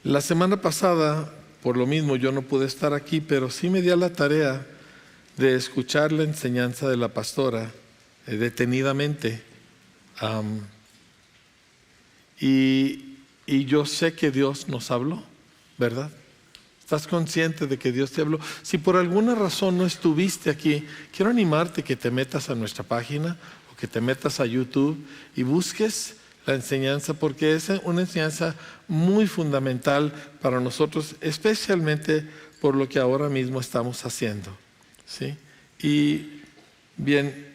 La semana pasada, por lo mismo, yo no pude estar aquí, pero sí me di a la tarea de escuchar la enseñanza de la pastora detenidamente. Y yo sé que Dios nos habló, ¿verdad? ¿Estás consciente de que Dios te habló? Si por alguna razón no estuviste aquí, quiero animarte que te metas a nuestra página o que te metas a YouTube y busques la enseñanza, porque es una enseñanza muy fundamental para nosotros, especialmente por lo que ahora mismo estamos haciendo, ¿sí? Y bien,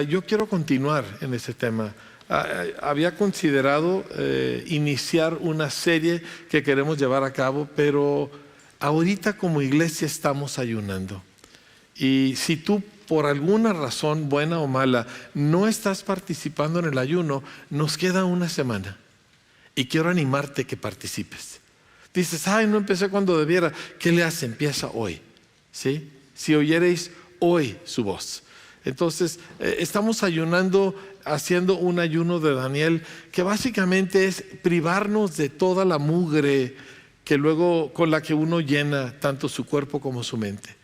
yo quiero continuar en ese tema. Había considerado iniciar una serie que queremos llevar a cabo, pero ahorita como iglesia estamos ayunando. Y si tú por alguna razón, buena o mala, no estás participando en el ayuno, nos queda una semana. Y quiero animarte que participes. Dices, no empecé cuando debiera. ¿Qué le hace? Empieza hoy, ¿sí? Si oyereis hoy su voz. Entonces, estamos ayunando, haciendo un ayuno de Daniel, que básicamente es privarnos de toda la mugre que luego con la que uno llena tanto su cuerpo como su mente.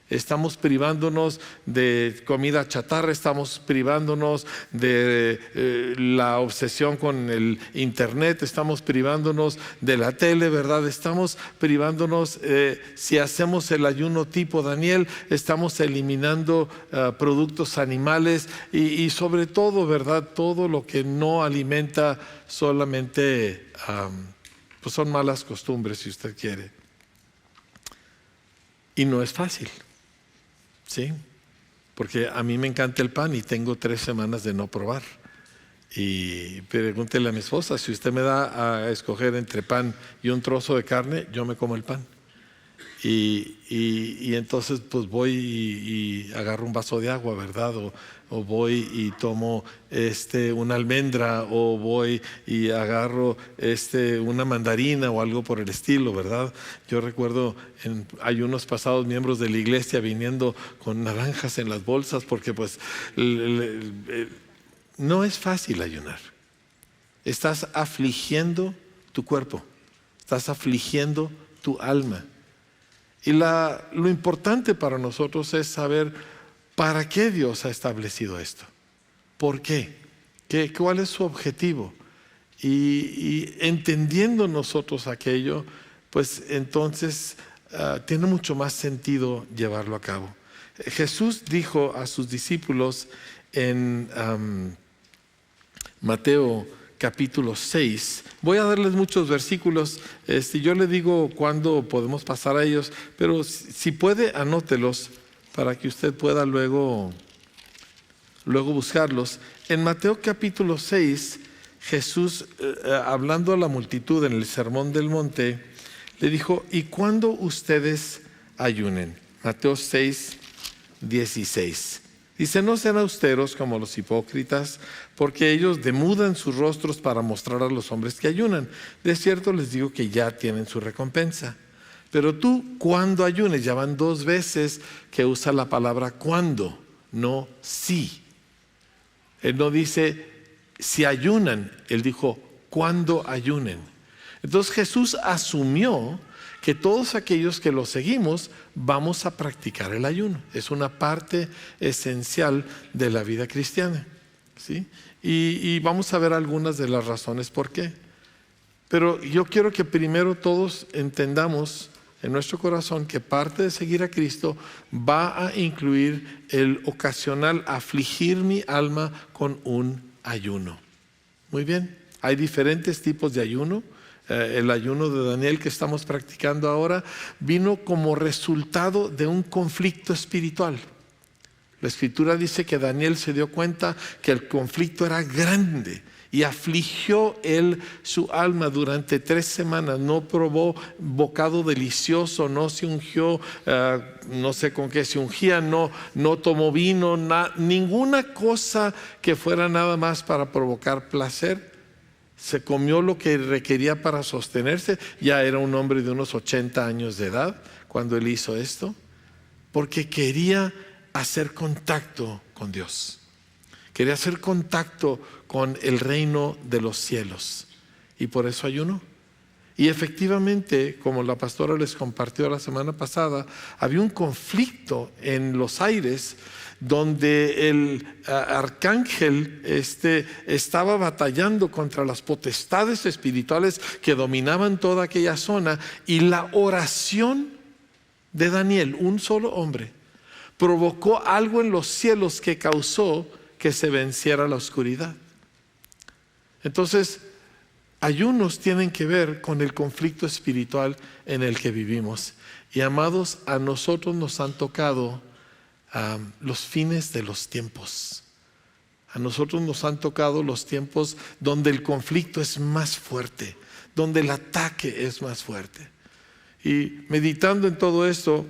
Estamos privándonos de comida chatarra, estamos privándonos de la obsesión con el internet, estamos privándonos de la tele, ¿verdad? Estamos privándonos, si hacemos el ayuno tipo Daniel, estamos eliminando productos animales y sobre todo, ¿verdad? Todo lo que no alimenta solamente, pues son malas costumbres, si usted quiere. Y no es fácil. Sí, porque a mí me encanta el pan y tengo 3 semanas de no probar. Y pregúntele a mi esposa, si usted me da a escoger entre pan y un trozo de carne, yo me como el pan. Y entonces pues voy y agarro un vaso de agua, ¿verdad? O voy y tomo una almendra, o voy y agarro una mandarina o algo por el estilo, ¿verdad? Yo recuerdo en ayunos pasados miembros de la iglesia viniendo con naranjas en las bolsas, porque pues no es fácil ayunar. Estás afligiendo tu cuerpo, estás afligiendo tu alma. Y lo importante para nosotros es saber para qué Dios ha establecido esto. ¿Por qué? ¿Cuál es su objetivo? Y entendiendo nosotros aquello, pues entonces tiene mucho más sentido llevarlo a cabo. Jesús dijo a sus discípulos en Mateo capítulo 6. Voy a darles muchos versículos. Yo le digo cuándo podemos pasar a ellos, pero si puede, anótelos para que usted pueda luego buscarlos. En Mateo capítulo 6, Jesús, hablando a la multitud en el Sermón del Monte, le dijo, ¿y cuándo ustedes ayunen? Mateo 6, 16. Dice, no sean austeros como los hipócritas, porque ellos demudan sus rostros para mostrar a los hombres que ayunan. De cierto les digo que ya tienen su recompensa. Pero tú, cuando ayunes, ya van 2 veces que usa la palabra cuando, no si. Él no dice si ayunan, él dijo cuando ayunen. Entonces Jesús asumió que todos aquellos que lo seguimos vamos a practicar el ayuno. Es una parte esencial de la vida cristiana, ¿sí? Y vamos a ver algunas de las razones por qué. Pero yo quiero que primero todos entendamos en nuestro corazón que parte de seguir a Cristo va a incluir el ocasional afligir mi alma con un ayuno. Muy bien, hay diferentes tipos de ayuno. El ayuno de Daniel que estamos practicando ahora vino como resultado de un conflicto espiritual. La Escritura dice que Daniel se dio cuenta que el conflicto era grande y afligió él su alma durante 3 semanas. No probó bocado delicioso, no se ungió, no sé con qué se ungía, no tomó vino, ninguna cosa que fuera nada más para provocar placer. Se comió lo que requería para sostenerse. Ya era un hombre de unos 80 años de edad cuando él hizo esto, porque quería hacer contacto con Dios. Quería hacer contacto con el reino de los cielos. Y por eso ayunó. Y efectivamente, como la pastora les compartió la semana pasada, había un conflicto en los aires donde el arcángel estaba batallando contra las potestades espirituales que dominaban toda aquella zona, y la oración de Daniel, un solo hombre, provocó algo en los cielos que causó que se venciera la oscuridad. Entonces, ayunos tienen que ver con el conflicto espiritual en el que vivimos. Y amados, a nosotros nos han tocado los fines de los tiempos. A nosotros nos han tocado los tiempos donde el conflicto es más fuerte, donde el ataque es más fuerte. Y meditando en todo esto,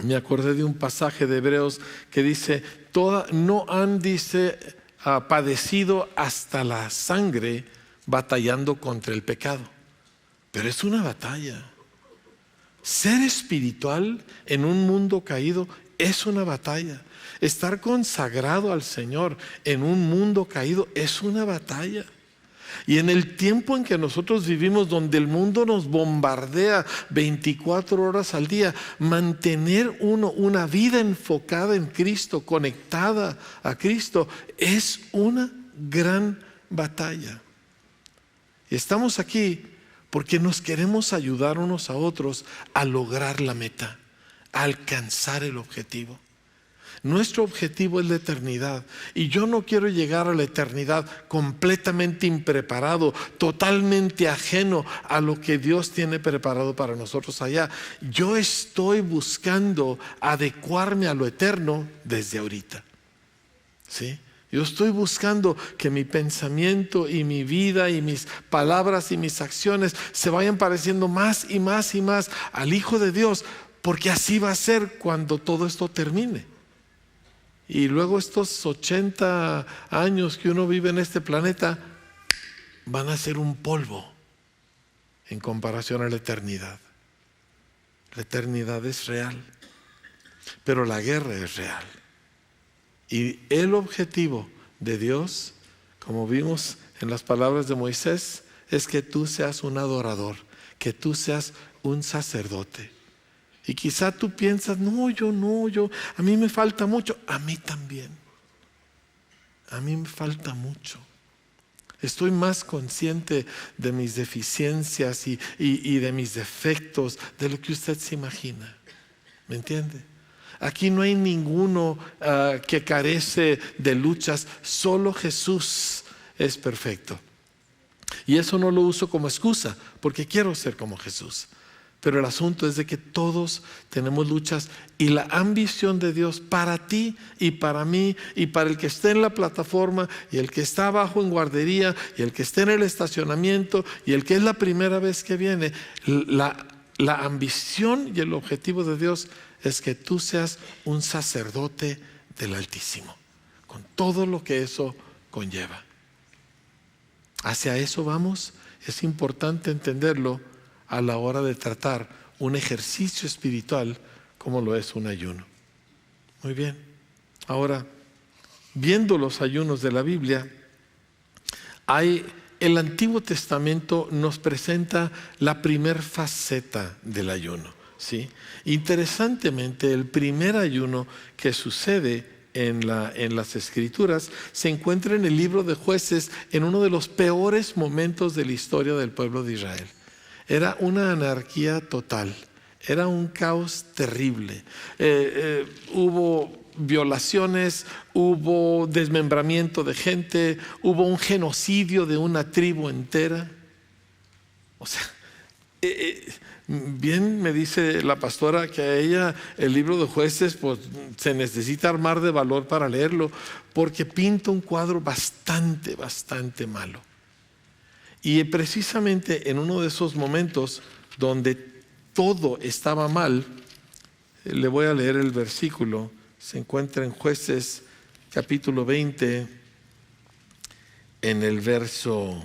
me acordé de un pasaje de Hebreos que dice, no han padecido hasta la sangre batallando contra el pecado. Pero es una batalla. Ser espiritual en un mundo caído es una batalla. Estar consagrado al Señor en un mundo caído es una batalla. Y en el tiempo en que nosotros vivimos, donde el mundo nos bombardea 24 horas al día, mantener una vida enfocada en Cristo, conectada a Cristo, es una gran batalla. Y estamos aquí porque nos queremos ayudar unos a otros a lograr la meta, a alcanzar el objetivo. Nuestro objetivo es la eternidad, y yo no quiero llegar a la eternidad completamente impreparado, totalmente ajeno a lo que Dios tiene preparado para nosotros allá. Yo estoy buscando adecuarme a lo eterno desde ahorita, ¿sí? Yo estoy buscando que mi pensamiento y mi vida y mis palabras y mis acciones se vayan pareciendo más y más y más al Hijo de Dios, porque así va a ser cuando todo esto termine. Y luego estos 80 años que uno vive en este planeta van a ser un polvo en comparación a la eternidad. La eternidad es real, pero la guerra es real. Y el objetivo de Dios, como vimos en las palabras de Moisés, es que tú seas un adorador, que tú seas un sacerdote. Y quizá tú piensas, a mí me falta mucho. A mí también. A mí me falta mucho. Estoy más consciente de mis deficiencias y de mis defectos de lo que usted se imagina. ¿Me entiende? Aquí no hay ninguno que carece de luchas. Solo Jesús es perfecto. Y eso no lo uso como excusa, porque quiero ser como Jesús. Pero el asunto es de que todos tenemos luchas, y la ambición de Dios para ti y para mí y para el que esté en la plataforma y el que está abajo en guardería y el que esté en el estacionamiento y el que es la primera vez que viene, la ambición y el objetivo de Dios es que tú seas un sacerdote del Altísimo, con todo lo que eso conlleva. Hacia eso vamos. Es importante entenderlo a la hora de tratar un ejercicio espiritual como lo es un ayuno. Muy bien. Ahora, viendo los ayunos de la Biblia, el Antiguo Testamento nos presenta la primer faceta del ayuno, ¿sí? Interesantemente, el primer ayuno que sucede en las Escrituras se encuentra en el libro de Jueces, en uno de los peores momentos de la historia del pueblo de Israel. Era una anarquía total, era un caos terrible. Hubo violaciones, hubo desmembramiento de gente, hubo un genocidio de una tribu entera. O sea, bien me dice la pastora que a ella el libro de Jueces pues, se necesita armar de valor para leerlo, porque pinta un cuadro bastante malo. Y precisamente en uno de esos momentos donde todo estaba mal, le voy a leer el versículo. Se encuentra en Jueces capítulo 20, en el verso,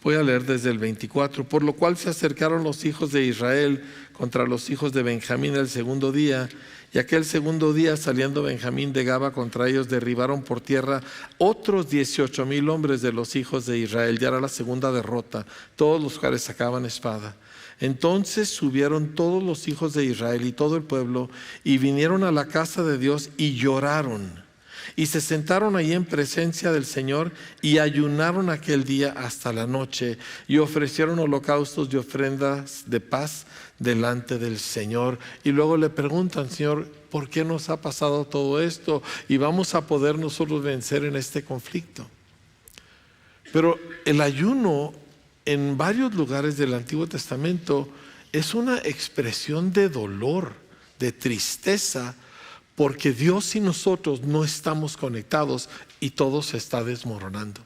Voy a leer desde el 24. Por lo cual se acercaron los hijos de Israel contra los hijos de Benjamín el segundo día, y aquel segundo día, saliendo Benjamín de Gaba contra ellos, derribaron por tierra otros 18,000 hombres de los hijos de Israel. Ya era la segunda derrota, todos los cuales sacaban espada. Entonces subieron todos los hijos de Israel y todo el pueblo, y vinieron a la casa de Dios y lloraron. Y se sentaron allí en presencia del Señor y ayunaron aquel día hasta la noche y ofrecieron holocaustos y ofrendas de paz delante del Señor. Y luego le preguntan: Señor, ¿por qué nos ha pasado todo esto? Y vamos a poder nosotros vencer en este conflicto. Pero el ayuno en varios lugares del Antiguo Testamento es una expresión de dolor, de tristeza, porque Dios y nosotros no estamos conectados y todo se está desmoronando.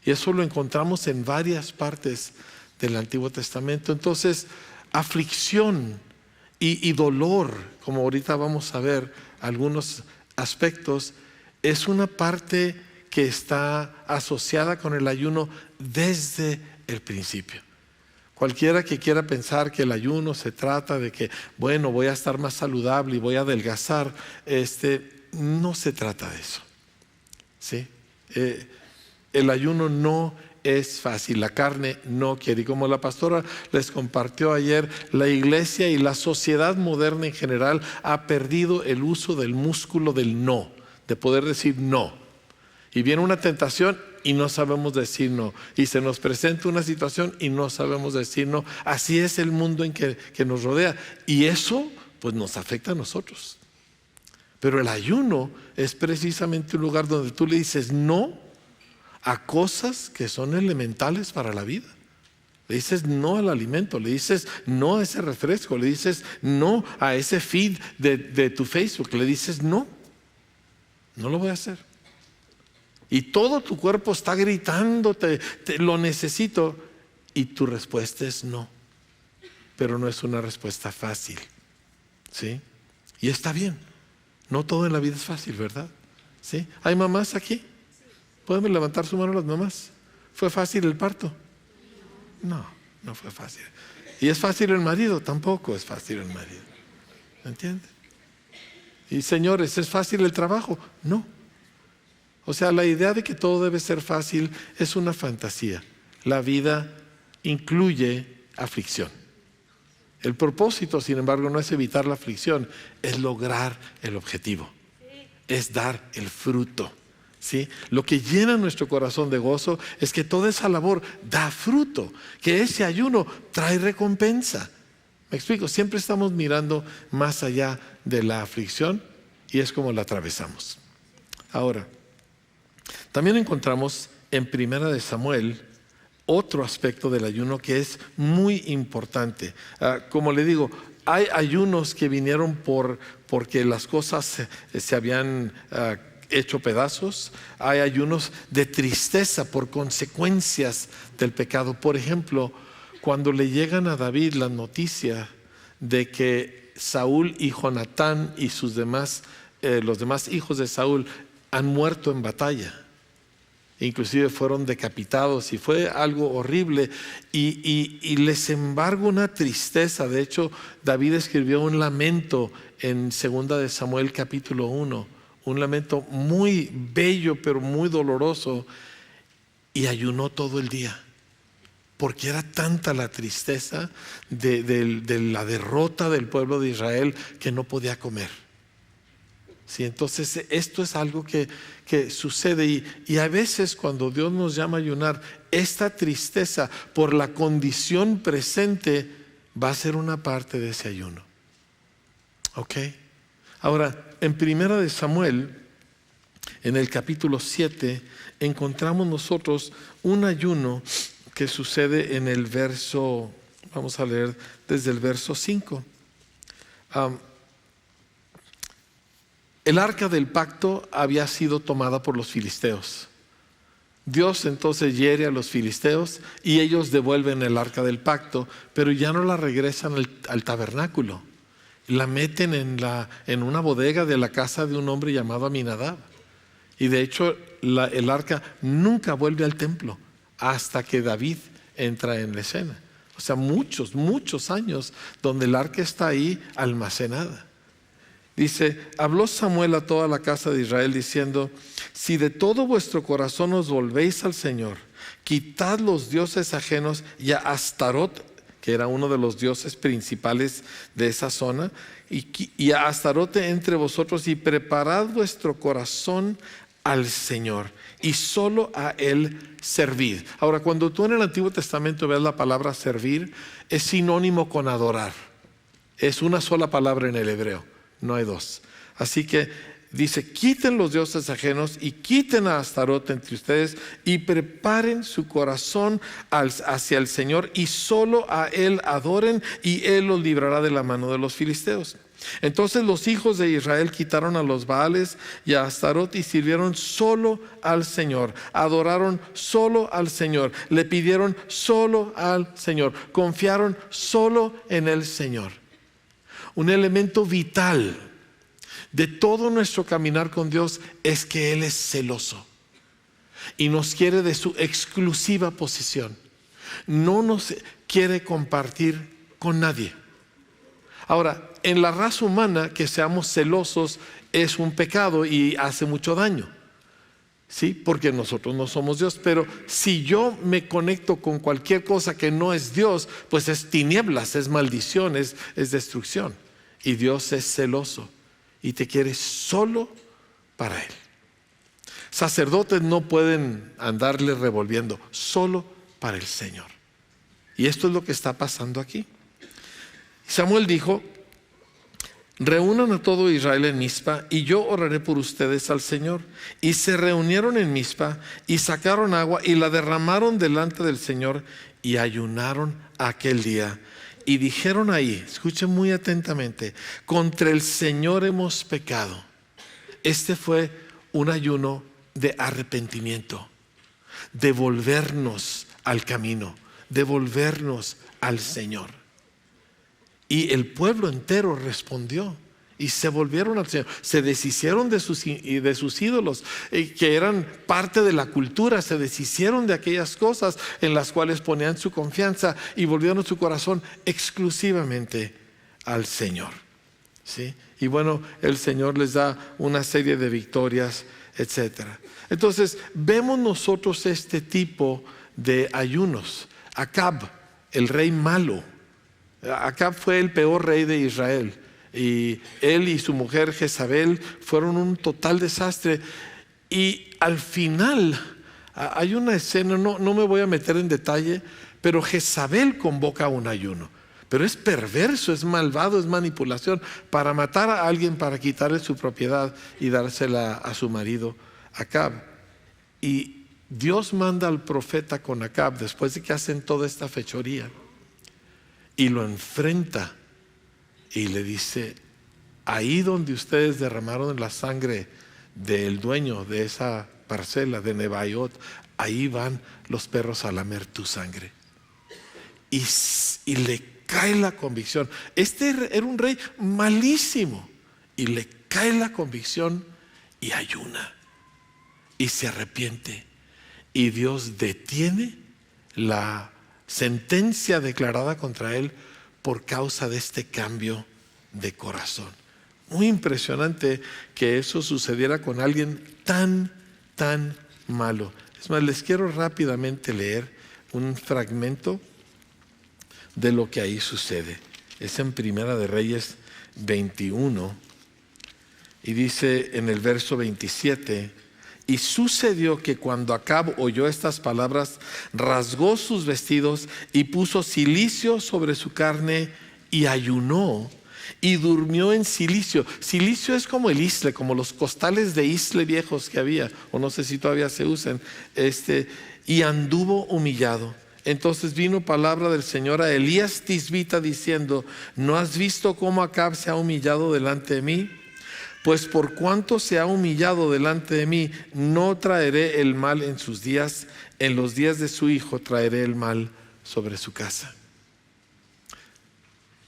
Y eso lo encontramos en varias partes del Antiguo Testamento. Entonces, aflicción y dolor, como ahorita vamos a ver algunos aspectos, es una parte que está asociada con el ayuno desde el principio. Cualquiera que quiera pensar que el ayuno se trata de que, bueno, voy a estar más saludable y voy a adelgazar, no se trata de eso, ¿sí? El ayuno no es fácil, la carne no quiere. Y como la pastora les compartió ayer, la iglesia y la sociedad moderna en general ha perdido el uso del músculo del no, de poder decir no. Y viene una tentación y no sabemos decir no. Y se nos presenta una situación y no sabemos decir no. Así es el mundo en que nos rodea. Y eso pues nos afecta a nosotros. Pero el ayuno es precisamente un lugar donde tú le dices no a cosas que son elementales para la vida. Le dices no al alimento, le dices no a ese refresco, le dices no a ese feed de tu Facebook, le dices no lo voy a hacer. Y todo tu cuerpo está gritando, lo necesito, y tu respuesta es no. Pero no es una respuesta fácil, ¿sí? Y está bien, no todo en la vida es fácil, ¿verdad? ¿Sí? ¿Hay mamás aquí? ¿Pueden levantar su mano las mamás? ¿Fue fácil el parto? No fue fácil. ¿Y es fácil el marido? Tampoco es fácil el marido. ¿Entiendes? Y señores, ¿es fácil el trabajo? No. O sea, la idea de que todo debe ser fácil es una fantasía. La vida incluye aflicción. El propósito, sin embargo, no es evitar la aflicción, es lograr el objetivo. Es dar el fruto. ¿Sí? Lo que llena nuestro corazón de gozo es que toda esa labor da fruto, que ese ayuno trae recompensa. ¿Me explico? Siempre estamos mirando más allá de la aflicción y es como la atravesamos. Ahora, también encontramos en Primera de Samuel otro aspecto del ayuno que es muy importante. Como le digo, hay ayunos que vinieron porque las cosas se habían hecho pedazos. Hay ayunos de tristeza por consecuencias del pecado. Por ejemplo, cuando le llegan a David la noticia de que Saúl y Jonatán y los demás hijos de Saúl han muerto en batalla. Inclusive fueron decapitados y fue algo horrible y les embarga una tristeza. De hecho, David escribió un lamento en 2 de Samuel capítulo 1, un lamento muy bello pero muy doloroso, y ayunó todo el día porque era tanta la tristeza de la derrota del pueblo de Israel que no podía comer. Sí, entonces esto es algo que sucede y a veces cuando Dios nos llama a ayunar, esta tristeza por la condición presente va a ser una parte de ese ayuno. ¿Ok? Ahora, en Primera de Samuel, en el capítulo 7, encontramos nosotros un ayuno que sucede en el verso, vamos a leer desde el verso 5. El arca del pacto había sido tomada por los filisteos. Dios entonces hiere a los filisteos y ellos devuelven el arca del pacto, pero ya no la regresan al tabernáculo. La meten en una bodega de la casa de un hombre llamado Aminadab. Y de hecho el arca nunca vuelve al templo hasta que David entra en la escena. O sea, muchos, muchos años donde el arca está ahí almacenada. Dice, habló Samuel a toda la casa de Israel diciendo, si de todo vuestro corazón os volvéis al Señor, quitad los dioses ajenos y a Astarot, que era uno de los dioses principales de esa zona, y a Astarote entre vosotros, y preparad vuestro corazón al Señor, y solo a Él servid. Ahora, cuando tú en el Antiguo Testamento ves la palabra servir, es sinónimo con adorar. Es una sola palabra en el hebreo, no hay dos. Así que dice, quiten los dioses ajenos y quiten a Astarote entre ustedes y preparen su corazón hacia el Señor, y solo a Él adoren, y Él los librará de la mano de los filisteos. Entonces los hijos de Israel quitaron a los Baales y a Astarot y sirvieron solo al Señor, adoraron solo al Señor, le pidieron solo al Señor, confiaron solo en el Señor. Un elemento vital de todo nuestro caminar con Dios es que Él es celoso y nos quiere de su exclusiva posesión. No nos quiere compartir con nadie. Ahora, en la raza humana, que seamos celosos es un pecado y hace mucho daño, ¿sí? Porque nosotros no somos Dios. Pero si yo me conecto con cualquier cosa que no es Dios, pues es tinieblas, es maldición, es destrucción. Y Dios es celoso y te quiere solo para Él. Sacerdotes no pueden andarle revolviendo, solo para el Señor. Y esto es lo que está pasando aquí. Samuel dijo, reúnan a todo Israel en Mizpa y yo oraré por ustedes al Señor. Y se reunieron en Mizpa y sacaron agua y la derramaron delante del Señor y ayunaron aquel día. Y dijeron ahí, escuchen muy atentamente, contra el Señor hemos pecado. Este fue un ayuno de arrepentimiento, de volvernos al camino, de volvernos al Señor. Y el pueblo entero respondió y se volvieron al Señor. Se deshicieron de sus ídolos que eran parte de la cultura. Se deshicieron de aquellas cosas en las cuales ponían su confianza y volvieron su corazón exclusivamente al Señor, ¿sí? Y bueno, el Señor les da una serie de victorias, etcétera. Entonces vemos nosotros este tipo de ayunos. Acab, el rey malo. Acab fue el peor rey de Israel y él y su mujer Jezabel fueron un total desastre. Y al final hay una escena, no me voy a meter en detalle, pero Jezabel convoca un ayuno. Pero es perverso, es malvado, es manipulación para matar a alguien, para quitarle su propiedad y dársela a su marido Acab. Y Dios manda al profeta con Acab después de que hacen toda esta fechoría. Y lo enfrenta y le dice, ahí donde ustedes derramaron la sangre del dueño de esa parcela de Nebaiot, ahí van los perros a lamer tu sangre. Y le cae la convicción. Este era un rey malísimo y le cae la convicción y ayuna y se arrepiente. Y Dios detiene la sentencia declarada contra él por causa de este cambio de corazón. Muy impresionante que eso sucediera con alguien tan malo. Es más, les quiero rápidamente leer un fragmento de lo que ahí sucede. Es en Primera de Reyes 21 y dice en el verso 27: y sucedió que cuando Acab oyó estas palabras, rasgó sus vestidos y puso cilicio sobre su carne y ayunó y durmió en cilicio. Cilicio es como el isle, como los costales de isle viejos que había, o no sé si todavía se usan, y anduvo humillado. Entonces vino palabra del Señor a Elías Tisbita diciendo: ¿no has visto cómo Acab se ha humillado delante de mí? Pues por cuanto se ha humillado delante de mí, no traeré el mal en sus días, en los días de su hijo traeré el mal sobre su casa.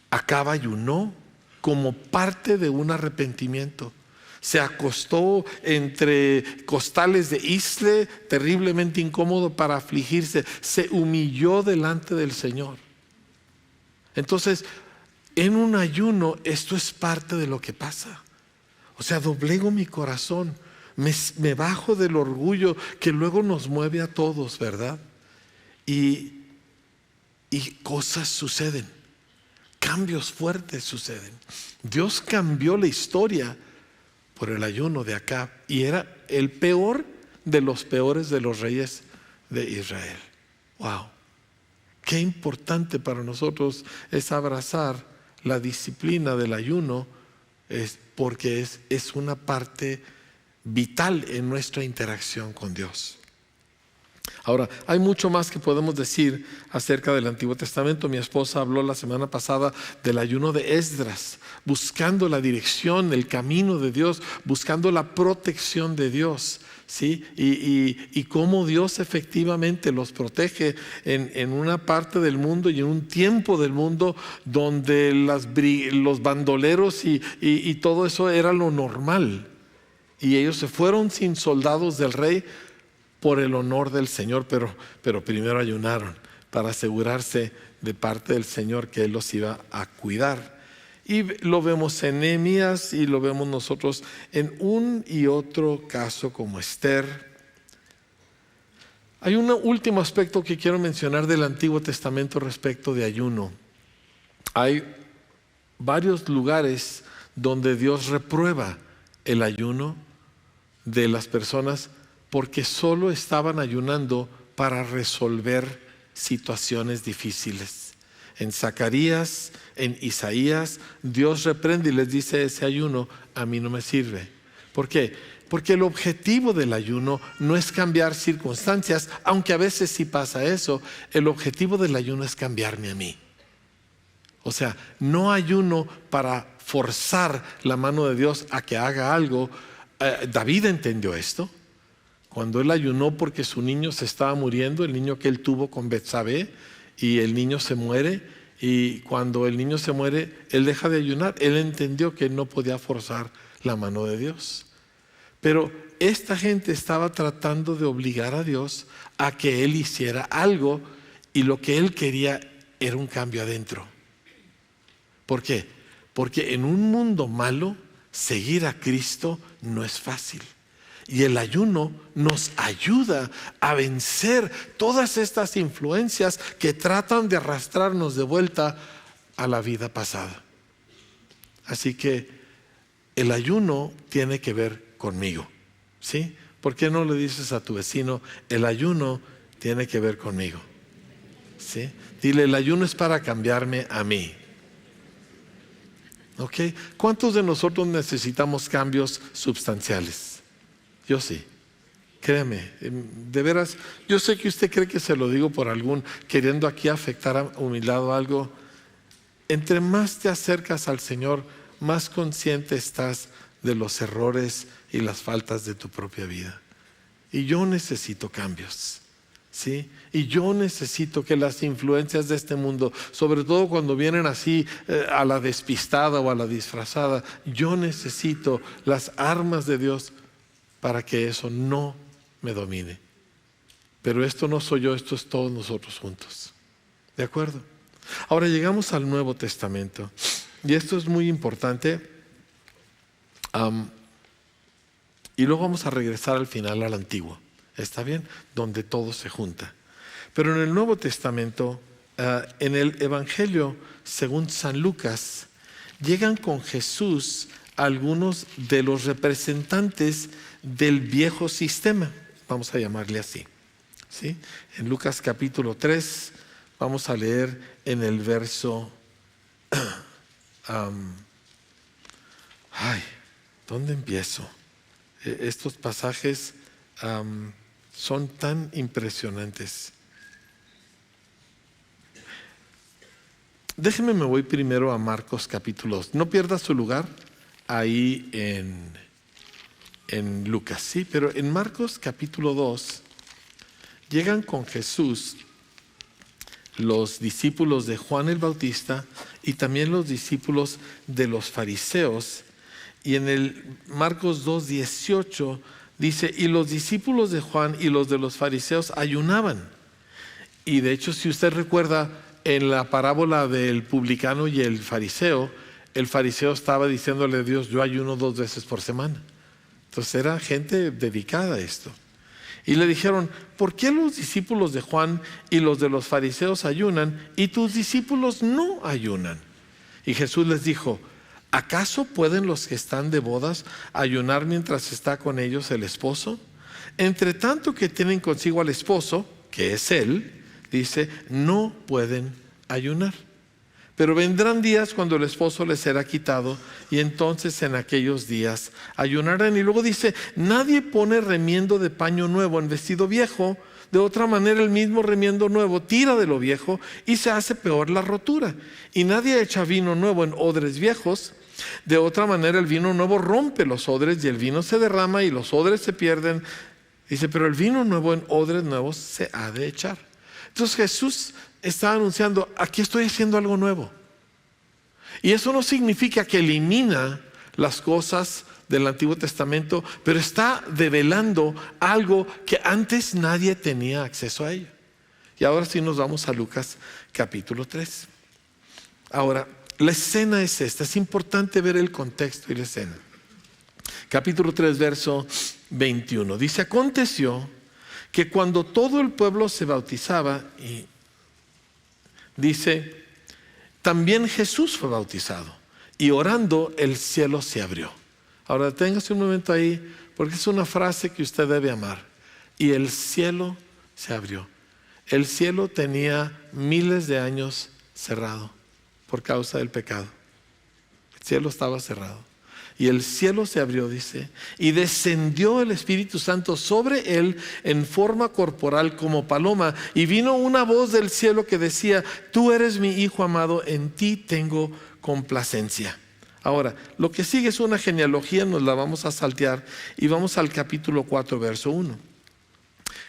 Acab ayunó como parte de un arrepentimiento. Se acostó entre costales de isle, terriblemente incómodo para afligirse. Se humilló delante del Señor. Entonces, en un ayuno, esto es parte de lo que pasa. O sea, doblego mi corazón, me bajo del orgullo que luego nos mueve a todos, ¿verdad? Y cosas suceden, cambios fuertes suceden. Dios cambió la historia por el ayuno de Acab, y era el peor de los peores de los reyes de Israel. Wow, qué importante para nosotros es abrazar la disciplina del ayuno, porque es una parte vital en nuestra interacción con Dios. Ahora, hay mucho más que podemos decir acerca del Antiguo Testamento. Mi esposa habló la semana pasada del ayuno de Esdras, buscando la dirección, el camino de Dios, buscando la protección de Dios, ¿sí? Y cómo Dios efectivamente los protege en una parte del mundo y en un tiempo del mundo donde los bandoleros y todo eso era lo normal. Y ellos se fueron sin soldados del rey por el honor del Señor, pero primero ayunaron para asegurarse de parte del Señor que Él los iba a cuidar. Y lo vemos en Nehemías y lo vemos nosotros en un y otro caso como Esther. Hay un último aspecto que quiero mencionar del Antiguo Testamento respecto de ayuno. Hay varios lugares donde Dios reprueba el ayuno de las personas porque solo estaban ayunando para resolver situaciones difíciles. En Zacarías, en Isaías, Dios reprende y les dice: ese ayuno a mí no me sirve. ¿Por qué? Porque el objetivo del ayuno no es cambiar circunstancias, aunque a veces sí pasa eso. El objetivo del ayuno es cambiarme a mí. O sea, no ayuno para forzar la mano de Dios a que haga algo. David entendió esto. Cuando él ayunó porque su niño se estaba muriendo, el niño que él tuvo con Betsabé, y el niño se muere, y cuando el niño se muere, él deja de ayunar. Él entendió que no podía forzar la mano de Dios. Pero esta gente estaba tratando de obligar a Dios a que él hiciera algo, y lo que él quería era un cambio adentro. ¿Por qué? Porque en un mundo malo, seguir a Cristo no es fácil. Y el ayuno nos ayuda a vencer todas estas influencias que tratan de arrastrarnos de vuelta a la vida pasada. Así que el ayuno tiene que ver conmigo, ¿sí? ¿Por qué no le dices a tu vecino: el ayuno tiene que ver conmigo? ¿Sí? Dile: el ayuno es para cambiarme a mí. ¿Ok? ¿Cuántos de nosotros necesitamos cambios sustanciales? Yo sí, créeme, de veras. Yo sé que usted cree que se lo digo por queriendo aquí afectar a un lado algo. Entre más te acercas al Señor, más consciente estás de los errores y las faltas de tu propia vida. Y yo necesito cambios, ¿sí? Y yo necesito que las influencias de este mundo, sobre todo cuando vienen así a la despistada o a la disfrazada, yo necesito las armas de Dios para que eso no me domine. Pero esto no soy yo, esto es todos nosotros juntos. ¿De acuerdo? Ahora llegamos al Nuevo Testamento, y esto es muy importante, y luego vamos a regresar al final al Antiguo, ¿está bien? Donde todo se junta. Pero en el Nuevo Testamento, en el Evangelio según San Lucas, llegan con Jesús algunos de los representantes del viejo sistema, vamos a llamarle así, ¿sí? En Lucas capítulo 3 vamos a leer en el verso ¿dónde empiezo? Estos pasajes son tan impresionantes. Déjenme, me voy primero a Marcos capítulo 2. No pierda su lugar ahí en Lucas, sí, pero en Marcos capítulo 2 llegan con Jesús los discípulos de Juan el Bautista y también los discípulos de los fariseos, Y en el Marcos 2:18 dice, y los discípulos de Juan y los de los fariseos ayunaban. Y de hecho, si usted recuerda, en la parábola del publicano y el fariseo estaba diciéndole a Dios, yo ayuno 2 veces por semana. Entonces era gente dedicada a esto. Y le dijeron, ¿por qué los discípulos de Juan y los de los fariseos ayunan y tus discípulos no ayunan? Y Jesús les dijo, ¿acaso pueden los que están de bodas ayunar mientras está con ellos el esposo? Entre tanto que tienen consigo al esposo, que es él, dice, no pueden ayunar. Pero vendrán días cuando el esposo les será quitado y entonces en aquellos días ayunarán. Y luego dice, nadie pone remiendo de paño nuevo en vestido viejo. De otra manera el mismo remiendo nuevo tira de lo viejo y se hace peor la rotura. Y nadie echa vino nuevo en odres viejos. De otra manera el vino nuevo rompe los odres y el vino se derrama y los odres se pierden. Dice, pero el vino nuevo en odres nuevos se ha de echar. Entonces Jesús está anunciando, aquí estoy haciendo algo nuevo. Y eso no significa que elimina las cosas del Antiguo Testamento, pero está develando algo que antes nadie tenía acceso a ello. Y ahora sí nos vamos a Lucas capítulo 3. Ahora, la escena es esta, es importante ver el contexto y la escena. Capítulo 3, verso 21. Dice, aconteció que cuando todo el pueblo se bautizaba, y dice, también Jesús fue bautizado, y orando el cielo se abrió. Ahora deténgase un momento ahí, porque es una frase que usted debe amar. Y el cielo se abrió. El cielo tenía miles de años cerrado por causa del pecado. El cielo estaba cerrado. Y el cielo se abrió, dice, y descendió el Espíritu Santo sobre él en forma corporal como paloma. Y vino una voz del cielo que decía, tú eres mi Hijo amado, en ti tengo complacencia. Ahora, lo que sigue es una genealogía, nos la vamos a saltear y vamos al capítulo 4, verso 1.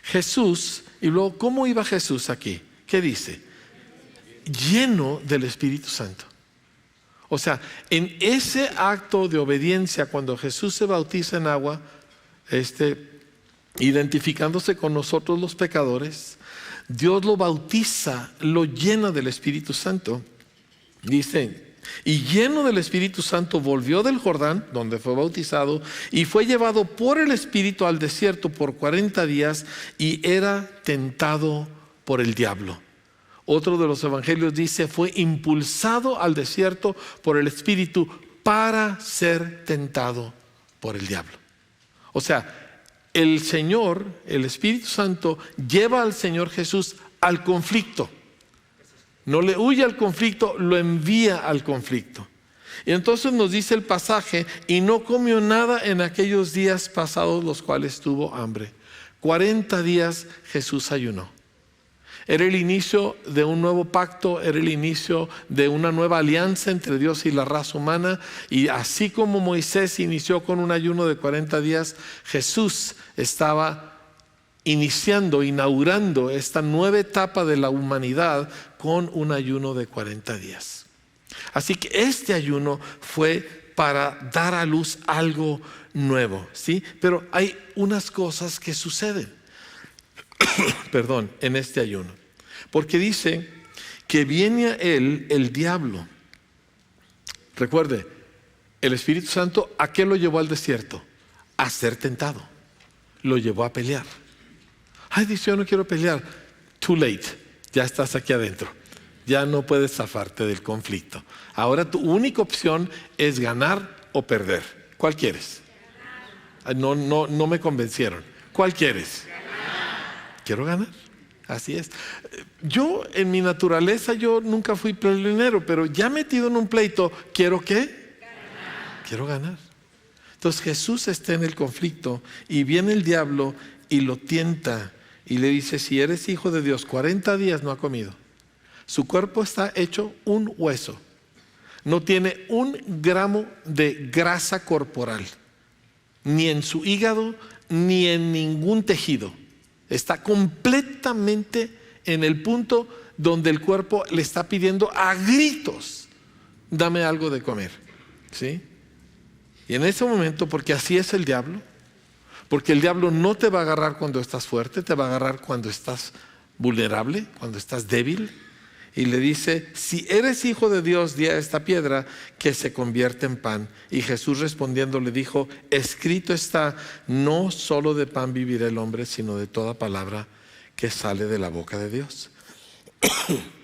Jesús, y luego, ¿cómo iba Jesús aquí? ¿Qué dice? Lleno del Espíritu Santo. O sea, en ese acto de obediencia, cuando Jesús se bautiza en agua, identificándose con nosotros los pecadores, Dios lo bautiza, lo llena del Espíritu Santo. Dice, y lleno del Espíritu Santo volvió del Jordán, donde fue bautizado, y fue llevado por el Espíritu al desierto por 40 días y era tentado por el diablo. Otro de los evangelios dice, fue impulsado al desierto por el Espíritu para ser tentado por el diablo. O sea, el Señor, el Espíritu Santo, lleva al Señor Jesús al conflicto. No le huye al conflicto, lo envía al conflicto. Y entonces nos dice el pasaje, y no comió nada en aquellos días pasados, los cuales tuvo hambre. 40 días Jesús ayunó. Era el inicio de un nuevo pacto, era el inicio de una nueva alianza entre Dios y la raza humana. Y así como Moisés inició con un ayuno de 40 días, Jesús estaba inaugurando esta nueva etapa de la humanidad con un ayuno de 40 días. Así que este ayuno fue para dar a luz algo nuevo, ¿sí? Pero hay unas cosas que suceden, en este ayuno. Porque dice que viene a él el diablo. Recuerde, el Espíritu Santo, ¿a qué lo llevó al desierto? A ser tentado. Lo llevó a pelear. Ay, dice, yo no quiero pelear. Too late, ya estás aquí adentro. Ya no puedes zafarte del conflicto. Ahora tu única opción es ganar o perder. ¿Cuál quieres? No me convencieron. ¿Cuál quieres? Quiero ganar. Así es. Yo en mi naturaleza, yo nunca fui peleonero, pero ya metido en un pleito, ¿quiero qué? Ganar. Quiero ganar. Entonces Jesús está en el conflicto y viene el diablo y lo tienta y le dice, si eres hijo de Dios, 40 días no ha comido. Su cuerpo está hecho un hueso. No tiene 1 gramo de grasa corporal, ni en su hígado, ni en ningún tejido. Está completamente en el punto donde el cuerpo le está pidiendo a gritos, dame algo de comer, ¿sí? Y en ese momento, porque así es el diablo, porque el diablo no te va a agarrar cuando estás fuerte, te va a agarrar cuando estás vulnerable, cuando estás débil. Y le dice, si eres hijo de Dios, di a esta piedra que se convierte en pan. Y Jesús respondiendo le dijo, escrito está, no solo de pan vivirá el hombre, sino de toda palabra que sale de la boca de Dios.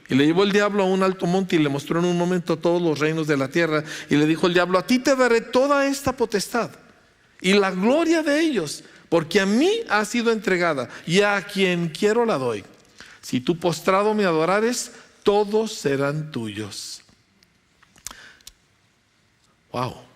Y le llevó el diablo a un alto monte y le mostró en un momento todos los reinos de la tierra. Y le dijo el diablo, a ti te daré toda esta potestad y la gloria de ellos, porque a mí ha sido entregada y a quien quiero la doy. Si tú postrado me adorares, todos serán tuyos. Wow.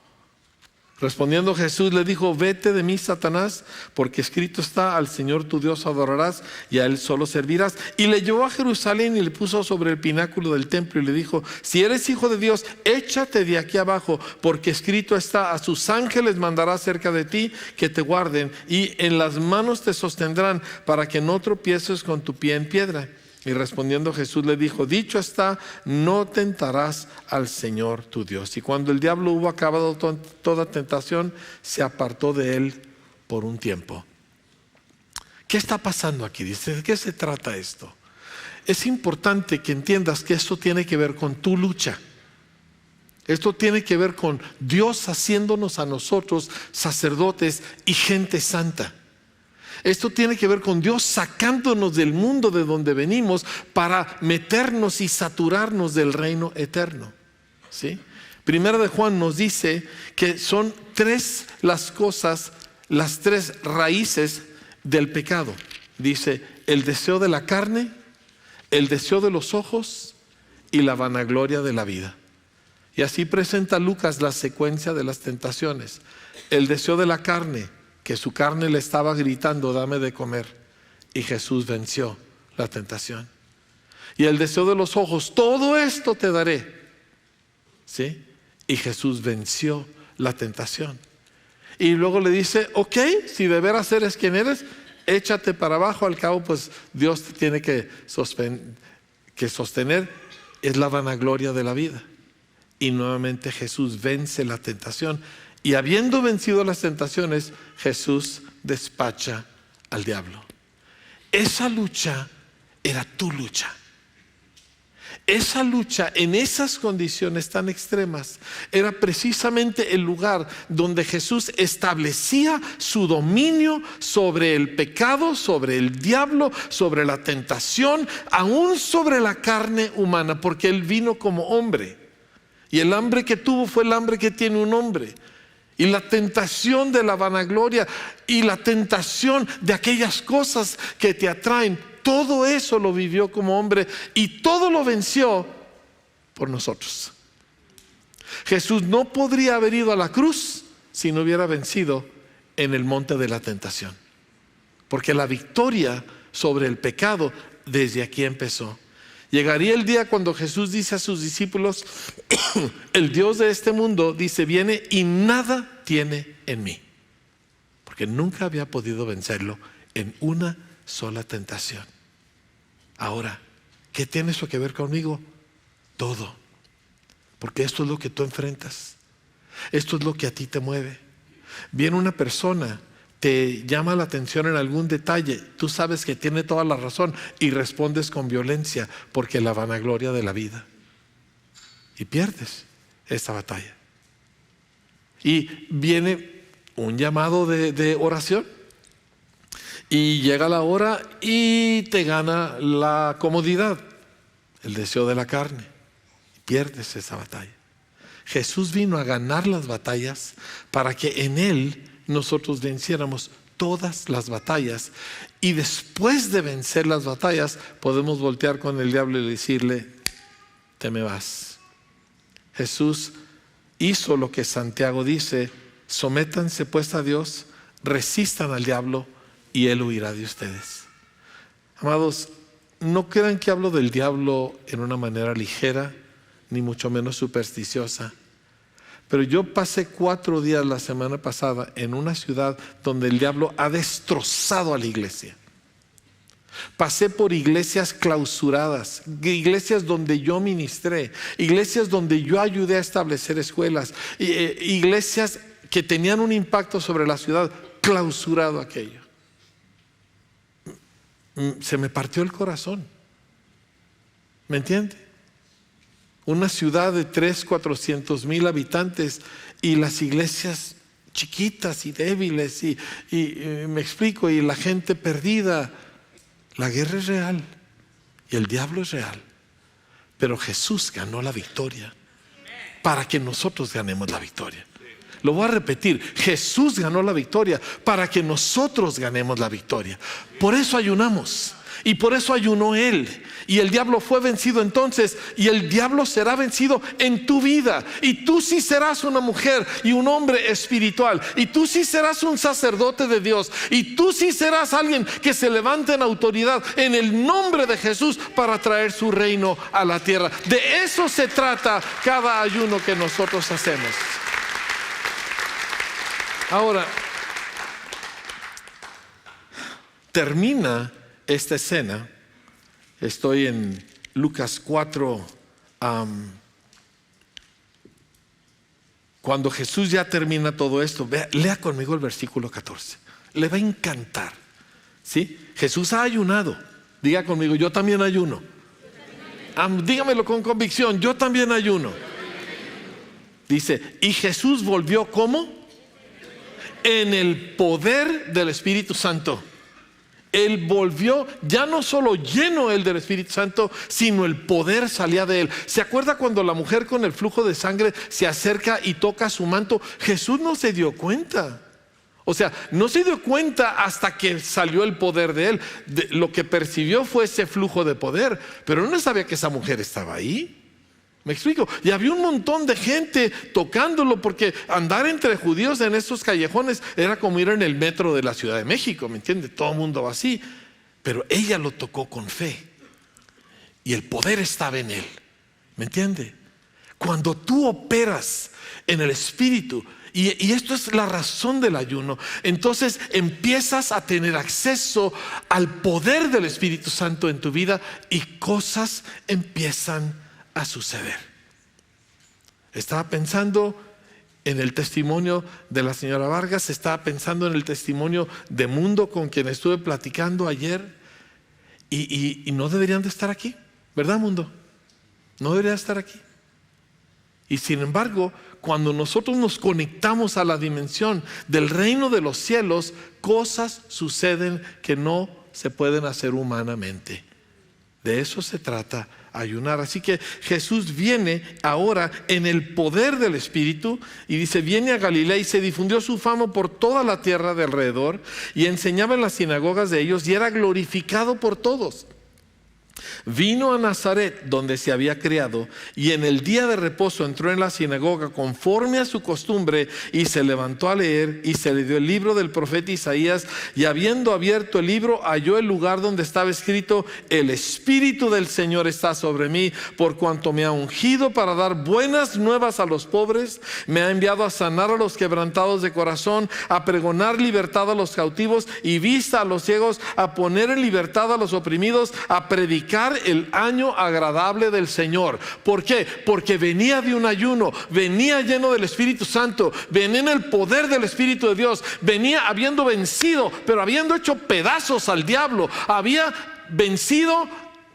Respondiendo Jesús le dijo, vete de mí, Satanás, porque escrito está, al Señor tu Dios adorarás y a Él solo servirás. Y le llevó a Jerusalén y le puso sobre el pináculo del templo y le dijo, si eres hijo de Dios, échate de aquí abajo, porque escrito está, a sus ángeles mandará cerca de ti que te guarden, y en las manos te sostendrán para que no tropieces con tu pie en piedra. Y respondiendo Jesús le dijo, dicho está, no tentarás al Señor tu Dios. Y cuando el diablo hubo acabado toda tentación, se apartó de él por un tiempo. ¿Qué está pasando aquí? Dice, ¿de qué se trata esto? Es importante que entiendas que esto tiene que ver con tu lucha. Esto tiene que ver con Dios haciéndonos a nosotros sacerdotes y gente santa. Esto tiene que ver con Dios sacándonos del mundo de donde venimos para meternos y saturarnos del reino eterno. ¿Sí? Primera de Juan nos dice que son tres las cosas, las tres raíces del pecado. Dice, el deseo de la carne, el deseo de los ojos y la vanagloria de la vida. Y así presenta Lucas la secuencia de las tentaciones. El deseo de la carne, que su carne le estaba gritando, dame de comer. Y Jesús venció la tentación. Y el deseo de los ojos, todo esto te daré. ¿Sí? Y Jesús venció la tentación. Y luego le dice, ok, si de veras eres quien eres, échate para abajo, al cabo pues Dios te tiene que sostener. Es la vanagloria de la vida. Y nuevamente Jesús vence la tentación. Y habiendo vencido las tentaciones, Jesús despacha al diablo. Esa lucha era tu lucha. Esa lucha en esas condiciones tan extremas era precisamente el lugar donde Jesús establecía su dominio sobre el pecado, sobre el diablo, sobre la tentación, aún sobre la carne humana, porque Él vino como hombre. Y el hambre que tuvo fue el hambre que tiene un hombre. Y la tentación de la vanagloria y la tentación de aquellas cosas que te atraen, todo eso lo vivió como hombre y todo lo venció por nosotros. Jesús no podría haber ido a la cruz si no hubiera vencido en el monte de la tentación. Porque la victoria sobre el pecado desde aquí empezó. Llegaría el día cuando Jesús dice a sus discípulos, el Dios de este mundo, dice, viene y nada tiene en mí. Porque nunca había podido vencerlo en una sola tentación. Ahora, ¿qué tiene eso que ver conmigo? Todo. Porque esto es lo que tú enfrentas. Esto es lo que a ti te mueve. Viene una persona, te llama la atención en algún detalle, tú sabes que tiene toda la razón y respondes con violencia porque la vanagloria de la vida. Y pierdes esta batalla. Y viene un llamado de oración y llega la hora y te gana la comodidad, el deseo de la carne. Y pierdes esa batalla. Jesús vino a ganar las batallas para que en Él nosotros venciéramos todas las batallas, y después de vencer las batallas podemos voltear con el diablo y decirle, te me vas. Jesús hizo lo que Santiago dice, sométanse pues a Dios, resistan al diablo y Él huirá de ustedes. Amados, no crean que hablo del diablo en una manera ligera, ni mucho menos supersticiosa. Pero yo pasé 4 días la semana pasada en una ciudad donde el diablo ha destrozado a la iglesia. Pasé por iglesias clausuradas, iglesias donde yo ministré, iglesias donde yo ayudé a establecer escuelas, iglesias que tenían un impacto sobre la ciudad, clausurado aquello. Se me partió el corazón. ¿Me entiende? Una ciudad de 300,000-400,000 habitantes y las iglesias chiquitas y débiles y me explico, y la gente perdida. La guerra es real y el diablo es real, pero Jesús ganó la victoria para que nosotros ganemos la victoria. Lo voy a repetir, Jesús ganó la victoria para que nosotros ganemos la victoria. Por eso ayunamos y por eso ayunó Él. Y el diablo fue vencido entonces, y el diablo será vencido en tu vida. Y tú sí serás una mujer y un hombre espiritual. Y tú sí serás un sacerdote de Dios. Y tú sí serás alguien que se levante en autoridad en el nombre de Jesús para traer su reino a la tierra. De eso se trata cada ayuno que nosotros hacemos. Ahora, termina esta escena. Estoy en Lucas 4, cuando Jesús ya termina todo esto. Lea conmigo el versículo 14. Le va a encantar. ¿Sí? Jesús ha ayunado. Diga conmigo, yo también ayuno. Dígamelo con convicción, yo también ayuno. Dice, y Jesús volvió ¿cómo? En el poder del Espíritu Santo. Él volvió ya no solo lleno él del Espíritu Santo, sino el poder salía de él. ¿Se acuerda cuando la mujer con el flujo de sangre se acerca y toca su manto? Jesús no se dio cuenta. O sea, no se dio cuenta hasta que salió el poder de él. Lo que percibió fue ese flujo de poder, pero no sabía que esa mujer estaba ahí. ¿Me explico? Y había un montón de gente tocándolo, porque andar entre judíos en estos callejones era como ir en el metro de la Ciudad de México, ¿me entiende? Todo el mundo va así. Pero ella lo tocó con fe y el poder estaba en él, ¿me entiende? Cuando tú operas en el Espíritu, y esto es la razón del ayuno, entonces empiezas a tener acceso al poder del Espíritu Santo en tu vida y cosas empiezan a suceder. Estaba pensando en el testimonio de la señora Vargas, estaba pensando en el testimonio de Mundo, con quien estuve platicando ayer, y no deberían de estar aquí, ¿verdad, Mundo? No deberían estar aquí. Y sin embargo, cuando nosotros nos conectamos a la dimensión del reino de los cielos, cosas suceden que no se pueden hacer humanamente. De eso se trata ayunar. Así que Jesús viene ahora en el poder del Espíritu y dice, viene a Galilea, y se difundió su fama por toda la tierra de alrededor, y enseñaba en las sinagogas de ellos y era glorificado por todos. Vino a Nazaret, donde se había criado, y en el día de reposo entró en la sinagoga conforme a su costumbre, y se levantó a leer, y se le dio el libro del profeta Isaías, y habiendo abierto el libro, halló el lugar donde estaba escrito: el Espíritu del Señor está sobre mí, por cuanto me ha ungido para dar buenas nuevas a los pobres, me ha enviado a sanar a los quebrantados de corazón, a pregonar libertad a los cautivos y vista a los ciegos, a poner en libertad a los oprimidos, a predicar el año agradable del Señor. ¿Por qué? Porque venía de un ayuno, venía lleno del Espíritu Santo, venía en el poder del Espíritu de Dios, venía habiendo vencido, pero habiendo hecho pedazos al diablo, había vencido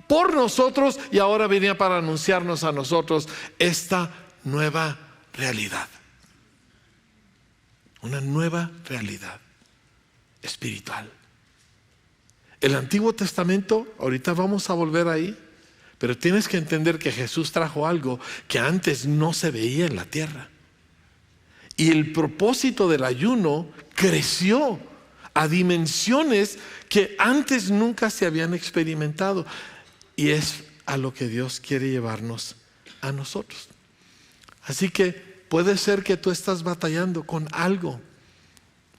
por nosotros, y ahora venía para anunciarnos a nosotros esta nueva realidad, una nueva realidad espiritual. El Antiguo Testamento, ahorita vamos a volver ahí, pero tienes que entender que Jesús trajo algo que antes no se veía en la tierra. Y el propósito del ayuno creció a dimensiones que antes nunca se habían experimentado. Y es a lo que Dios quiere llevarnos a nosotros. Así que puede ser que tú estás batallando con algo,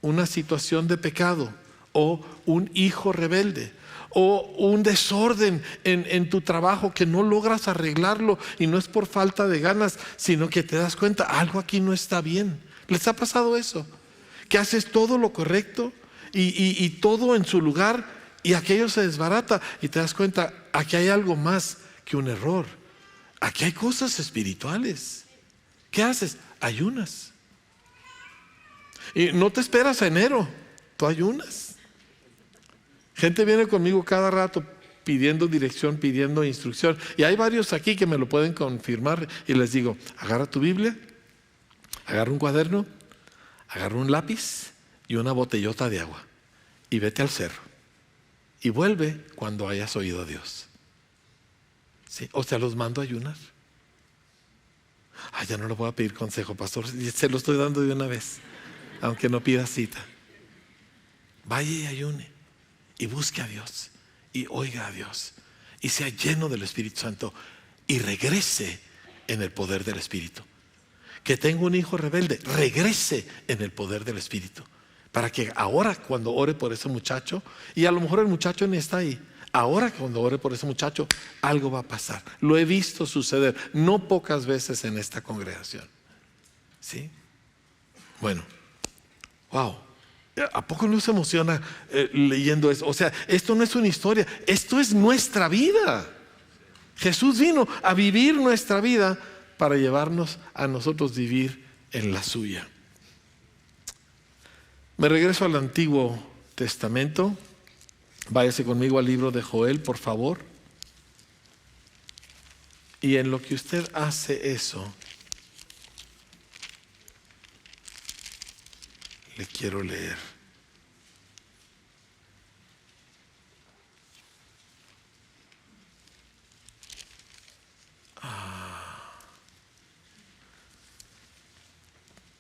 una situación de pecado, o un hijo rebelde, o un desorden en tu trabajo que no logras arreglarlo, y no es por falta de ganas, sino que te das cuenta, algo aquí no está bien. ¿Les ha pasado eso? Que haces todo lo correcto y todo en su lugar, y aquello se desbarata y te das cuenta, aquí hay algo más que un error. Aquí hay cosas espirituales. ¿Qué haces? Ayunas. Y no te esperas a enero, tú ayunas. Gente viene conmigo cada rato pidiendo dirección, pidiendo instrucción. Y hay varios aquí que me lo pueden confirmar. Y les digo, agarra tu Biblia, agarra un cuaderno, agarra un lápiz y una botellota de agua. Y vete al cerro. Y vuelve cuando hayas oído a Dios. ¿Sí? O sea, los mando a ayunar. Ya no le voy a pedir consejo, pastor. Se lo estoy dando de una vez. Aunque no pida cita. Vaya y ayune. Y busque a Dios. Y oiga a Dios. Y sea lleno del Espíritu Santo. Y regrese en el poder del Espíritu. Que tenga un hijo rebelde, regrese en el poder del Espíritu. Para que ahora cuando ore por ese muchacho, y a lo mejor el muchacho ni está ahí, ahora cuando ore por ese muchacho, algo va a pasar. Lo he visto suceder, no pocas veces en esta congregación. ¿Sí? Bueno, wow. ¿A poco no se emociona leyendo esto? O sea, esto no es una historia, esto es nuestra vida. Jesús vino a vivir nuestra vida para llevarnos a nosotros vivir en la suya. Me regreso al Antiguo Testamento. Váyase conmigo al libro de Joel, por favor. Y en lo que usted hace eso, le quiero leer.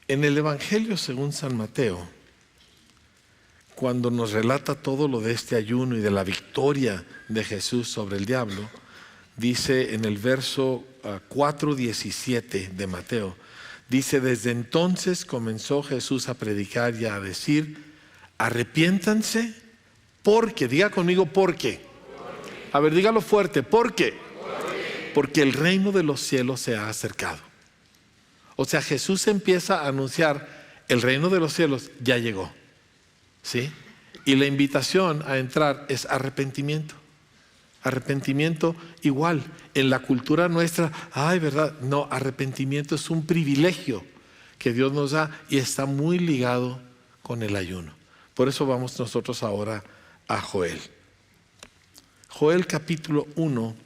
En el Evangelio según San Mateo, cuando nos relata todo lo de este ayuno y de la victoria de Jesús sobre el diablo, dice en el verso 4:17 de Mateo, dice: desde entonces comenzó Jesús a predicar y a decir, arrepiéntanse, porque, diga conmigo, porque. A ver, dígalo fuerte, porque. Porque el reino de los cielos se ha acercado. O sea, Jesús empieza a anunciar, el reino de los cielos ya llegó. ¿Sí? Y la invitación a entrar es arrepentimiento. Arrepentimiento igual. En la cultura nuestra, ¿verdad? No, arrepentimiento es un privilegio que Dios nos da y está muy ligado con el ayuno. Por eso vamos nosotros ahora a Joel. Joel capítulo 1,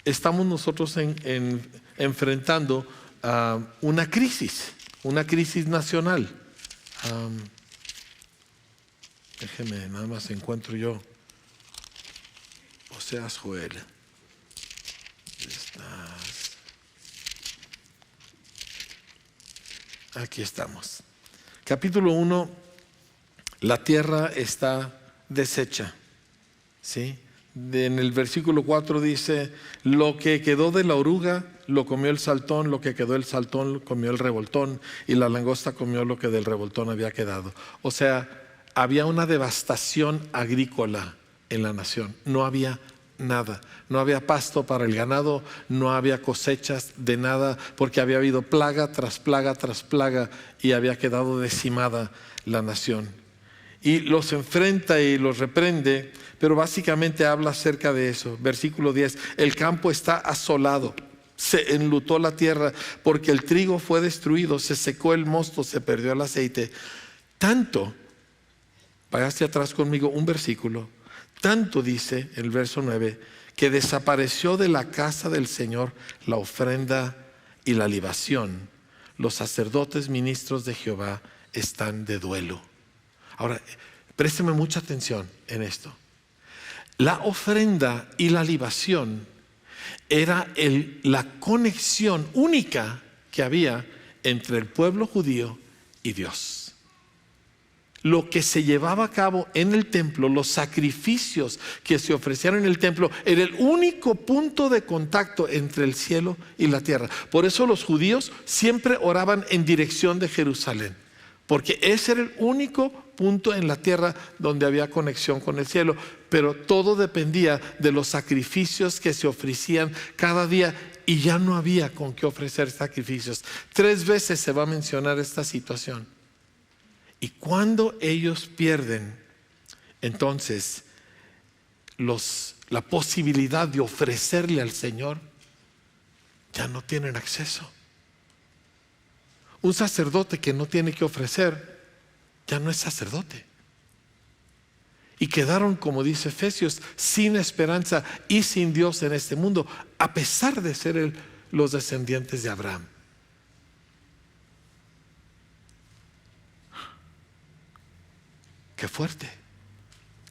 estamos nosotros enfrentando una crisis nacional. Déjeme, nada más encuentro yo. Oseas, Joel. Aquí estamos. Capítulo 1. La tierra está deshecha. ¿Sí? En el versículo 4 dice: lo que quedó de la oruga lo comió el saltón, lo que quedó del saltón comió el revoltón, y la langosta comió lo que del revoltón había quedado. O sea, había una devastación agrícola en la nación. No había nada. No había pasto para el ganado, no había cosechas de nada, porque había habido plaga tras plaga tras plaga y había quedado decimada la nación. Y los enfrenta y los reprende, pero básicamente habla acerca de eso. Versículo 10, el campo está asolado, se enlutó la tierra, porque el trigo fue destruido, se secó el mosto, se perdió el aceite. Tanto, vaya hacia atrás conmigo un versículo, tanto dice el verso 9, que desapareció de la casa del Señor la ofrenda y la libación. Los sacerdotes ministros de Jehová están de duelo. Ahora, présteme mucha atención en esto. La ofrenda y la libación era la conexión única que había entre el pueblo judío y Dios. Lo que se llevaba a cabo en el templo, los sacrificios que se ofrecieron en el templo, era el único punto de contacto entre el cielo y la tierra. Por eso los judíos siempre oraban en dirección de Jerusalén, porque ese era el único punto en la tierra donde había conexión con el cielo. Pero todo dependía de los sacrificios que se ofrecían cada día, y ya no había con qué ofrecer sacrificios. 3 veces se va a mencionar esta situación. Y cuando ellos pierden, entonces la posibilidad de ofrecerle al Señor, ya no tienen acceso. Un sacerdote que no tiene que ofrecer, ya no es sacerdote. Y quedaron, como dice Efesios, sin esperanza y sin Dios en este mundo, a pesar de ser los descendientes de Abraham. Qué fuerte.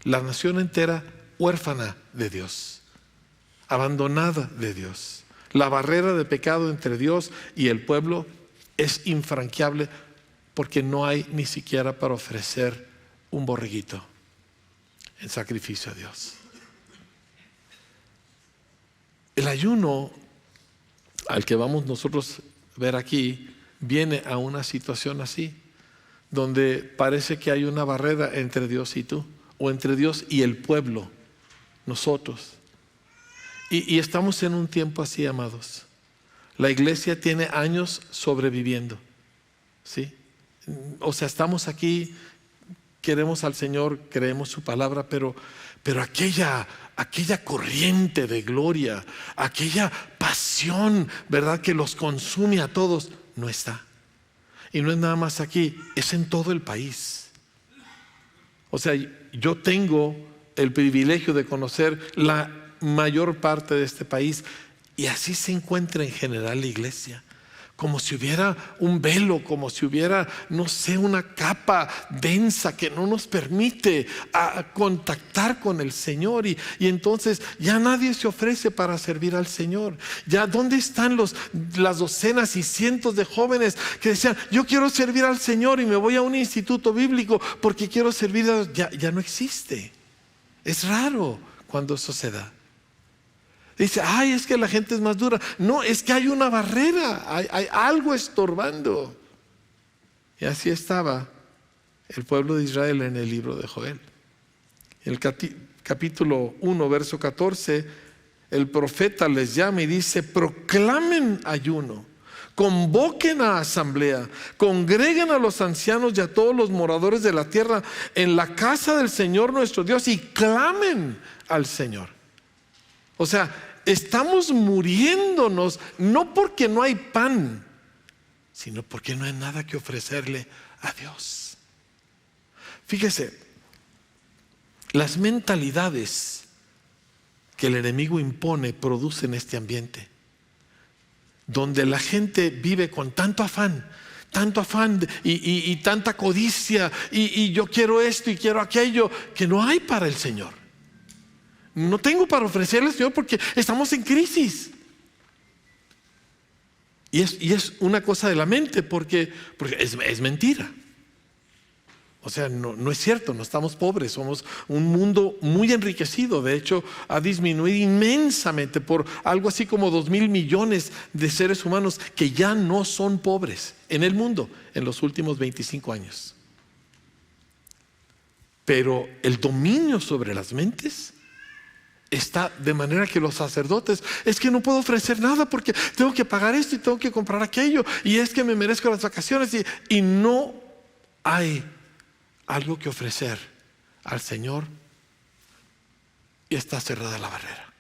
La nación entera huérfana de Dios, abandonada de Dios. La barrera de pecado entre Dios y el pueblo es infranqueable, porque no hay ni siquiera para ofrecer un borreguito en sacrificio a Dios. El ayuno al que vamos nosotros a ver aquí viene a una situación así, donde parece que hay una barrera entre Dios y tú, o entre Dios y el pueblo, nosotros. Y estamos en un tiempo así, amados. La iglesia tiene años sobreviviendo, ¿sí? O sea, estamos aquí, queremos al Señor, creemos su palabra, pero aquella corriente de gloria, aquella pasión, ¿verdad?, que los consume a todos, no está. Y no es nada más aquí, es en todo el país. O sea, yo tengo el privilegio de conocer la mayor parte de este país, y así se encuentra en general la iglesia. Como si hubiera un velo, como si hubiera, no sé, una capa densa que no nos permite contactar con el Señor. Y entonces ya nadie se ofrece para servir al Señor. Ya, ¿dónde están las docenas y cientos de jóvenes que decían, yo quiero servir al Señor y me voy a un instituto bíblico porque quiero servir a Dios? Ya no existe. Es raro cuando eso se da. Dice, ay, es que la gente es más dura. No, es que hay una barrera, hay algo estorbando. Y así estaba el pueblo de Israel en el libro de Joel. En el capítulo 1, verso 14, el profeta les llama y dice, proclamen ayuno, convoquen a asamblea, congreguen a los ancianos y a todos los moradores de la tierra en la casa del Señor nuestro Dios y clamen al Señor. O sea, estamos muriéndonos no porque no hay pan, sino porque no hay nada que ofrecerle a Dios. Fíjese, las mentalidades que el enemigo impone producen este ambiente, donde la gente vive con tanto afán y tanta codicia, y yo quiero esto y quiero aquello, que no hay para el Señor. No tengo para ofrecerle al Señor porque estamos en crisis. Y es una cosa de la mente, porque es mentira. O sea, no es cierto, no estamos pobres, somos un mundo muy enriquecido. De hecho, ha disminuido inmensamente por algo así como 2,000 millones de seres humanos que ya no son pobres en el mundo en los últimos 25 años. Pero el dominio sobre las mentes está de manera que los sacerdotes, es que no puedo ofrecer nada porque tengo que pagar esto y tengo que comprar aquello, y es que me merezco las vacaciones, y no hay algo que ofrecer al Señor, y está cerrada la barrera.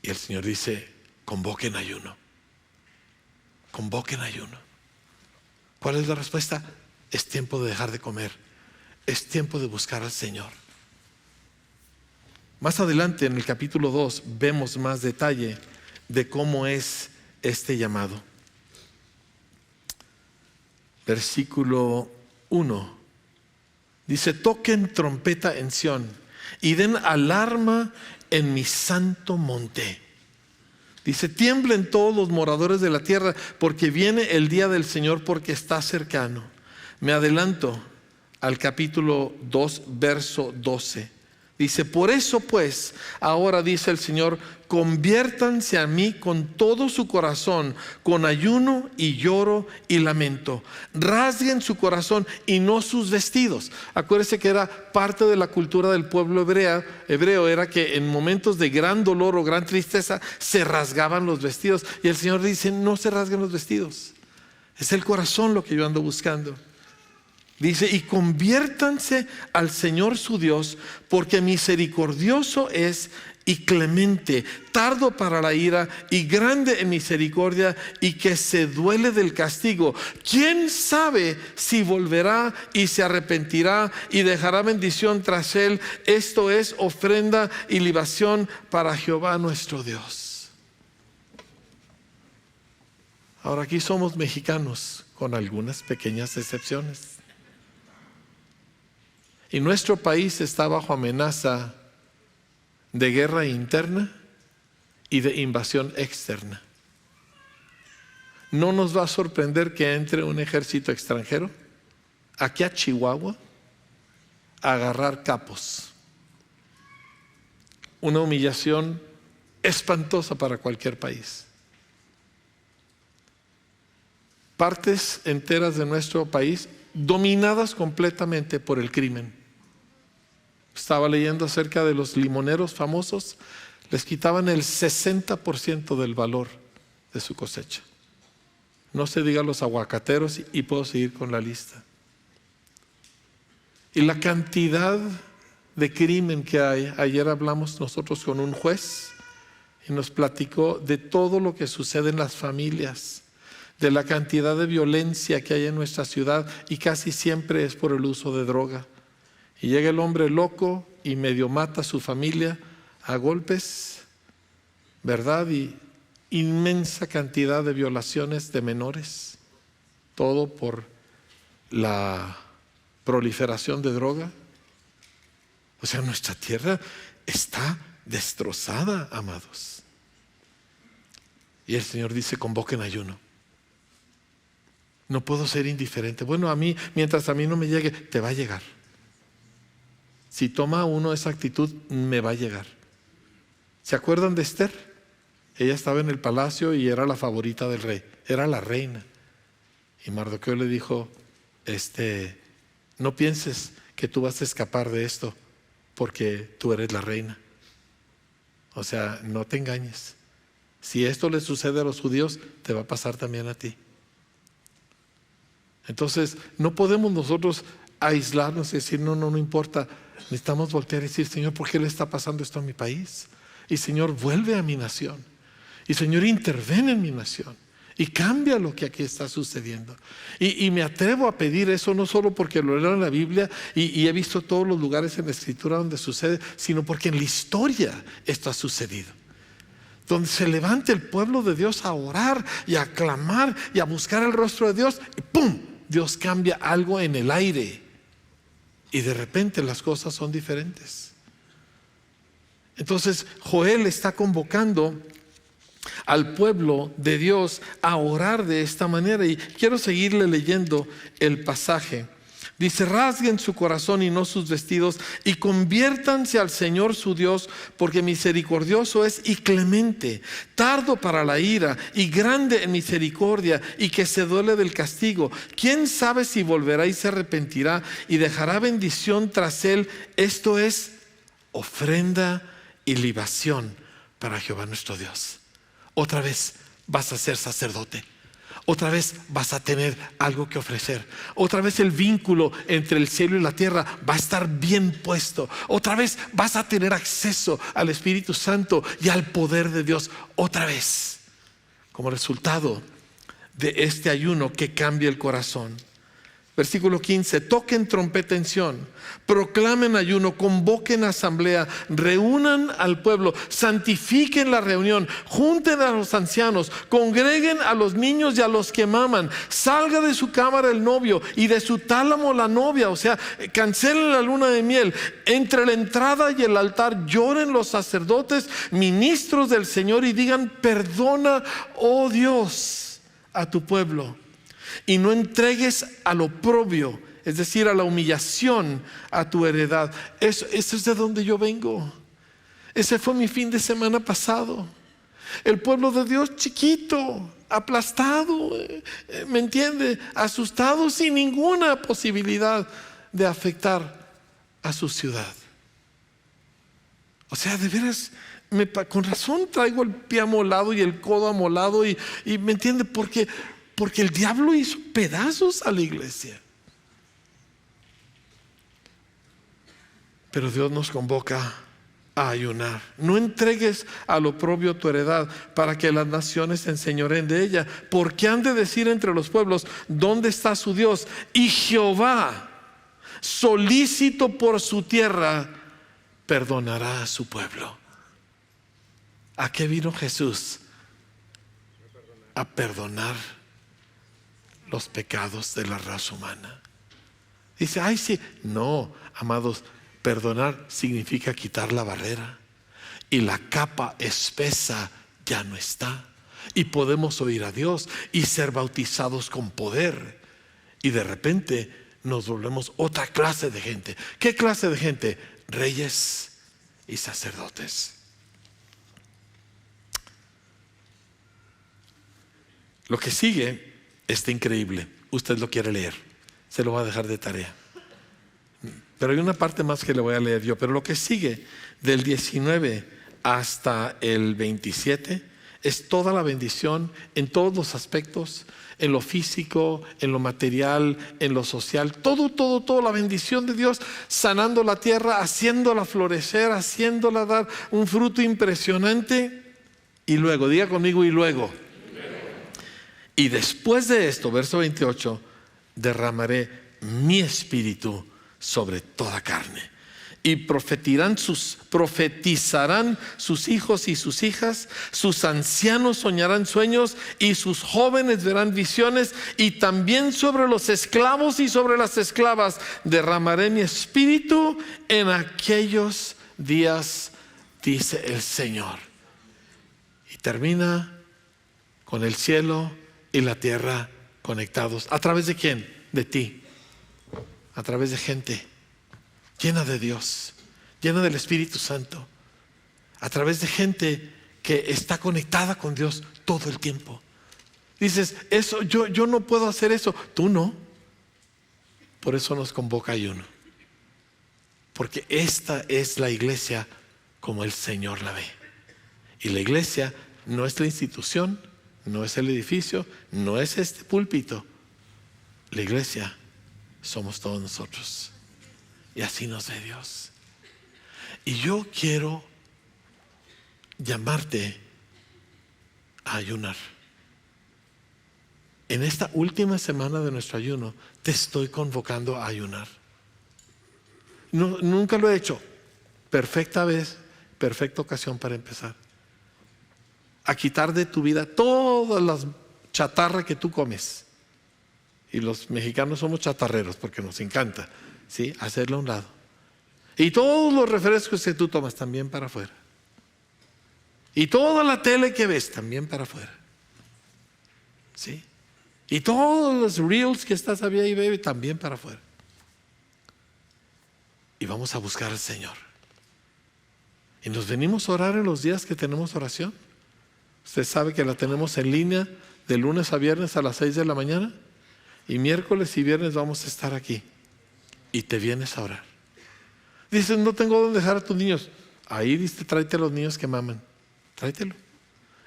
Y el Señor dice, convoquen ayuno. Convoquen ayuno. ¿Cuál es la respuesta? Es tiempo de dejar de comer. Es tiempo de buscar al Señor. Más adelante en el capítulo 2 vemos más detalle de cómo es este llamado. Versículo 1 dice, toquen trompeta en Sión y den alarma en mi santo monte. Dice, tiemblen todos los moradores de la tierra, porque viene el día del Señor, porque está cercano. Me adelanto al capítulo 2, verso 12. Dice, por eso pues, ahora dice el Señor, conviértanse a mí con todo su corazón, con ayuno y lloro y lamento. Rasguen su corazón y no sus vestidos. Acuérdense que era parte de la cultura del pueblo hebreo, era que en momentos de gran dolor o gran tristeza se rasgaban los vestidos. Y el Señor dice, no se rasguen los vestidos. Es el corazón lo que yo ando buscando. Dice, y conviértanse al Señor su Dios, porque misericordioso es y clemente, tardo para la ira y grande en misericordia, y que se duele del castigo. ¿Quién sabe si volverá y se arrepentirá y dejará bendición tras él? Esto es ofrenda y libación para Jehová nuestro Dios. Ahora, aquí somos mexicanos, con algunas pequeñas excepciones. Y nuestro país está bajo amenaza de guerra interna y de invasión externa. No nos va a sorprender que entre un ejército extranjero aquí a Chihuahua a agarrar capos. Una humillación espantosa para cualquier país. Partes enteras de nuestro país dominadas completamente por el crimen. Estaba leyendo acerca de los limoneros famosos, les quitaban el 60% del valor de su cosecha. No se diga los aguacateros, y puedo seguir con la lista. Y la cantidad de crimen que hay. Ayer hablamos nosotros con un juez y nos platicó de todo lo que sucede en las familias, de la cantidad de violencia que hay en nuestra ciudad, y casi siempre es por el uso de droga. Y llega el hombre loco y medio mata a su familia a golpes, ¿verdad? Y inmensa cantidad de violaciones de menores, todo por la proliferación de droga. O sea, nuestra tierra está destrozada, amados. Y el Señor dice, convoquen ayuno. No puedo ser indiferente. Bueno, a mí, mientras a mí no me llegue, te va a llegar. Si toma uno esa actitud, me va a llegar. ¿Se acuerdan de Esther? Ella estaba en el palacio y era la favorita del rey. Era la reina. Y Mardoqueo le dijo, no pienses que tú vas a escapar de esto porque tú eres la reina. O sea, no te engañes. Si esto le sucede a los judíos, te va a pasar también a ti. Entonces, no podemos nosotros aislarnos y decir, no importa. Necesitamos voltear y decir, Señor, ¿por qué le está pasando esto a mi país? Y Señor, vuelve a mi nación. Y Señor, interviene en mi nación. Y cambia lo que aquí está sucediendo. Y me atrevo a pedir eso, no solo porque lo leo en la Biblia y he visto todos los lugares en la Escritura donde sucede, sino porque en la historia esto ha sucedido. Donde se levante el pueblo de Dios a orar y a clamar y a buscar el rostro de Dios, y ¡pum! Dios cambia algo en el aire. Y de repente las cosas son diferentes. Entonces Joel está convocando al pueblo de Dios a orar de esta manera. Y quiero seguirle leyendo el pasaje. Dice, rasguen su corazón y no sus vestidos, y conviértanse al Señor su Dios, porque misericordioso es y clemente, tardo para la ira y grande en misericordia, y que se duele del castigo. ¿Quién sabe si volverá y se arrepentirá y dejará bendición tras él? Esto es ofrenda y libación para Jehová nuestro Dios. Otra vez vas a ser sacerdote. Otra vez vas a tener algo que ofrecer. Otra vez el vínculo entre el cielo y la tierra va a estar bien puesto. Otra vez vas a tener acceso al Espíritu Santo y al poder de Dios. Otra vez, como resultado de este ayuno que cambia el corazón. Versículo 15, toquen trompeta en Sión, proclamen ayuno, convoquen asamblea, reúnan al pueblo, santifiquen la reunión, junten a los ancianos, congreguen a los niños y a los que maman, salga de su cámara el novio y de su tálamo la novia, o sea, cancelen la luna de miel. Entre la entrada y el altar lloren los sacerdotes, ministros del Señor, y digan, perdona, oh Dios, a tu pueblo. Y no entregues al oprobio, es decir, a la humillación, a tu heredad. Eso es de donde yo vengo. Ese fue mi fin de semana pasado. El pueblo de Dios chiquito, aplastado, ¿me entiende? Asustado, sin ninguna posibilidad de afectar a su ciudad. O sea, de veras, con razón traigo el pie amolado y el codo amolado y ¿me entiende? Porque el diablo hizo pedazos a la iglesia. Pero Dios nos convoca a ayunar. No entregues al oprobio tu heredad, para que las naciones se enseñoreen de ella. Porque han de decir entre los pueblos: ¿dónde está su Dios? Y Jehová, solícito por su tierra, perdonará a su pueblo. ¿A qué vino Jesús? A perdonar los pecados de la raza humana. Dice, ay sí. No, amados, perdonar significa quitar la barrera. Y la capa espesa ya no está. Y podemos oír a Dios y ser bautizados con poder. Y de repente nos volvemos otra clase de gente. ¿Qué clase de gente? Reyes y sacerdotes. Lo que sigue está increíble. Usted lo quiere leer. Se lo voy a dejar de tarea. Pero hay una parte más que le voy a leer yo. Pero lo que sigue del 19 hasta el 27 es toda la bendición en todos los aspectos, en lo físico, en lo material, en lo social. Toda la bendición de Dios, sanando la tierra, haciéndola florecer, haciéndola dar un fruto impresionante. Y luego, diga conmigo, y luego. Y después de esto, verso 28, derramaré mi espíritu sobre toda carne. Y profetizarán sus hijos y sus hijas, sus ancianos soñarán sueños y sus jóvenes verán visiones. Y también sobre los esclavos y sobre las esclavas derramaré mi espíritu en aquellos días, dice el Señor. Y termina con el cielo y la tierra conectados. ¿A través de quién? De ti. A través de gente llena de Dios, llena del Espíritu Santo. A través de gente que está conectada con Dios todo el tiempo. Dices, eso, yo no puedo hacer eso. Tú no. Por eso nos convoca ayuno. Porque esta es la iglesia como el Señor la ve. Y la iglesia no es la institución, no es el edificio, no es este púlpito. La iglesia somos todos nosotros. Y así nos ve Dios. Y yo quiero llamarte a ayunar. En esta última semana de nuestro ayuno, te estoy convocando a ayunar. No, nunca lo he hecho. Perfecta vez, perfecta ocasión para empezar. A quitar de tu vida todas las chatarra que tú comes. Y los mexicanos somos chatarreros porque nos encanta, ¿sí? Hacerlo a un lado. Y todos los refrescos que tú tomas también para afuera. Y toda la tele que ves también para afuera. ¿Sí? Y todos los reels que estás había y bebe también para afuera. Y vamos a buscar al Señor. Y nos venimos a orar en los días que tenemos oración. Usted sabe que la tenemos en línea de lunes a viernes a las 6 de la mañana. Y miércoles y viernes vamos a estar aquí. Y te vienes a orar. Dices, no tengo dónde dejar a tus niños. Ahí dice, tráete a los niños que maman. Tráetelo.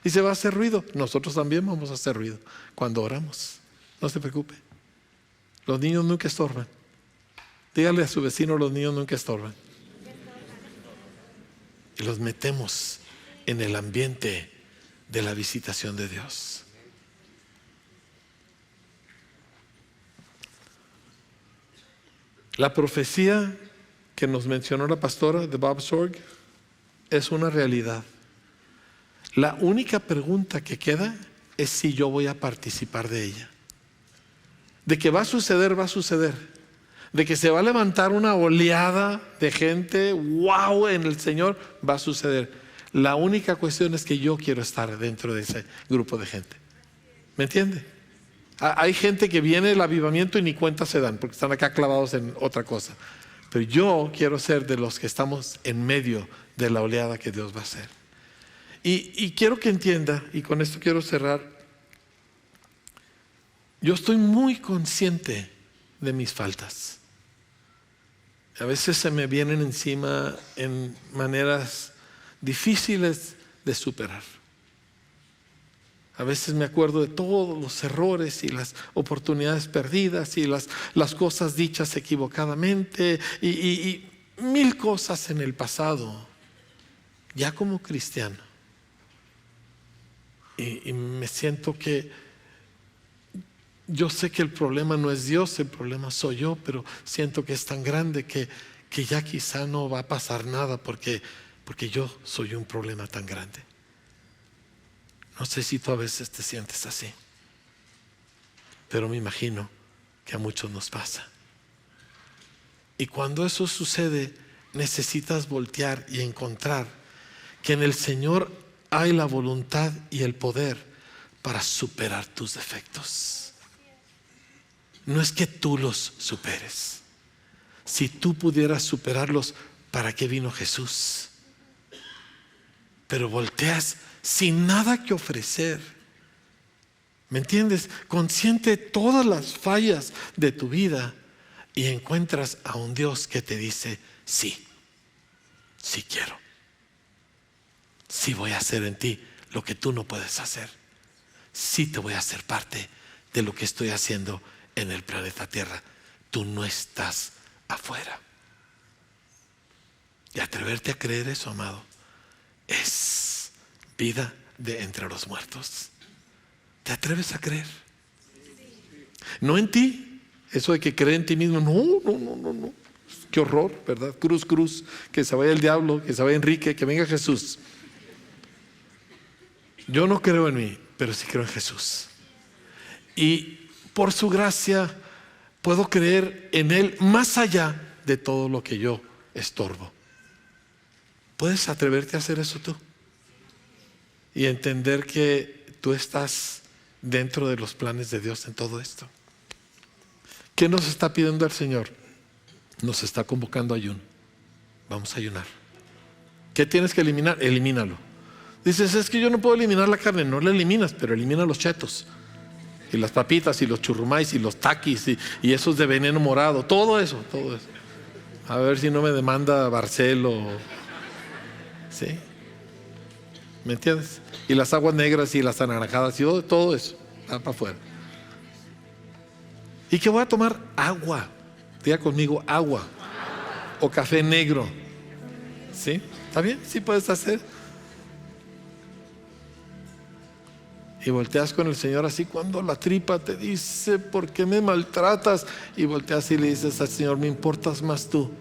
Y se va a hacer ruido. Nosotros también vamos a hacer ruido cuando oramos. No se preocupe. Los niños nunca estorban. Dígale a su vecino, los niños nunca estorban. Y los metemos en el ambiente de la visitación de Dios. La profecía que nos mencionó la pastora de Bob Sorg es una realidad. La única pregunta que queda es si yo voy a participar de ella. De que va a suceder, va a suceder. De que se va a levantar una oleada de gente, wow, en el Señor, va a suceder. La única cuestión es que yo quiero estar dentro de ese grupo de gente. ¿Me entiende? Hay gente que viene el avivamiento y ni cuenta se dan porque están acá clavados en otra cosa. Pero yo quiero ser de los que estamos en medio de la oleada que Dios va a hacer. Y quiero que entienda, y con esto quiero cerrar, yo estoy muy consciente de mis faltas. A veces se me vienen encima en maneras difíciles de superar. A veces me acuerdo de todos los errores y las oportunidades perdidas y las cosas dichas equivocadamente y mil cosas en el pasado, ya como cristiano, y me siento que yo sé que el problema no es Dios, el problema soy yo, pero siento que es tan grande que ya quizá no va a pasar nada porque yo soy un problema tan grande. No sé si tú a veces te sientes así, pero me imagino que a muchos nos pasa. Y cuando eso sucede, necesitas voltear y encontrar que en el Señor hay la voluntad y el poder para superar tus defectos. No es que tú los superes. Si tú pudieras superarlos, ¿para qué vino Jesús? Pero volteas sin nada que ofrecer. ¿Me entiendes? Consciente de todas las fallas de tu vida, y encuentras a un Dios que te dice: sí, sí quiero. Sí voy a hacer en ti lo que tú no puedes hacer. Sí te voy a hacer parte de lo que estoy haciendo en el planeta Tierra. Tú no estás afuera. Y atreverte a creer eso, amado, es vida de entre los muertos. ¿Te atreves a creer? No en ti. Eso de que cree en ti mismo, no. Qué horror, ¿verdad? Cruz, que se vaya el diablo, que se vaya Enrique, que venga Jesús. Yo no creo en mí, pero sí creo en Jesús. Y por su gracia puedo creer en Él más allá de todo lo que yo estorbo. ¿Puedes atreverte a hacer eso tú? Y entender que tú estás dentro de los planes de Dios en todo esto. ¿Qué nos está pidiendo el Señor? Nos está convocando a ayuno. Vamos a ayunar. ¿Qué tienes que eliminar? Elimínalo. Dices: es que yo no puedo eliminar la carne. No la eliminas, pero elimina los chetos y las papitas y los churrumais y los taquis y esos de veneno morado. Todo eso. A ver si no me demanda Barcelo. ¿Sí? ¿Me entiendes? Y las aguas negras y las anaranjadas y todo eso. Va para afuera. ¿Y qué voy a tomar? Agua. Diga conmigo: agua. O café negro. ¿Sí? ¿Está bien? ¿Sí puedes hacer? Y volteas con el Señor así cuando la tripa te dice: ¿por qué me maltratas? Y volteas y le dices al Señor: me importas más tú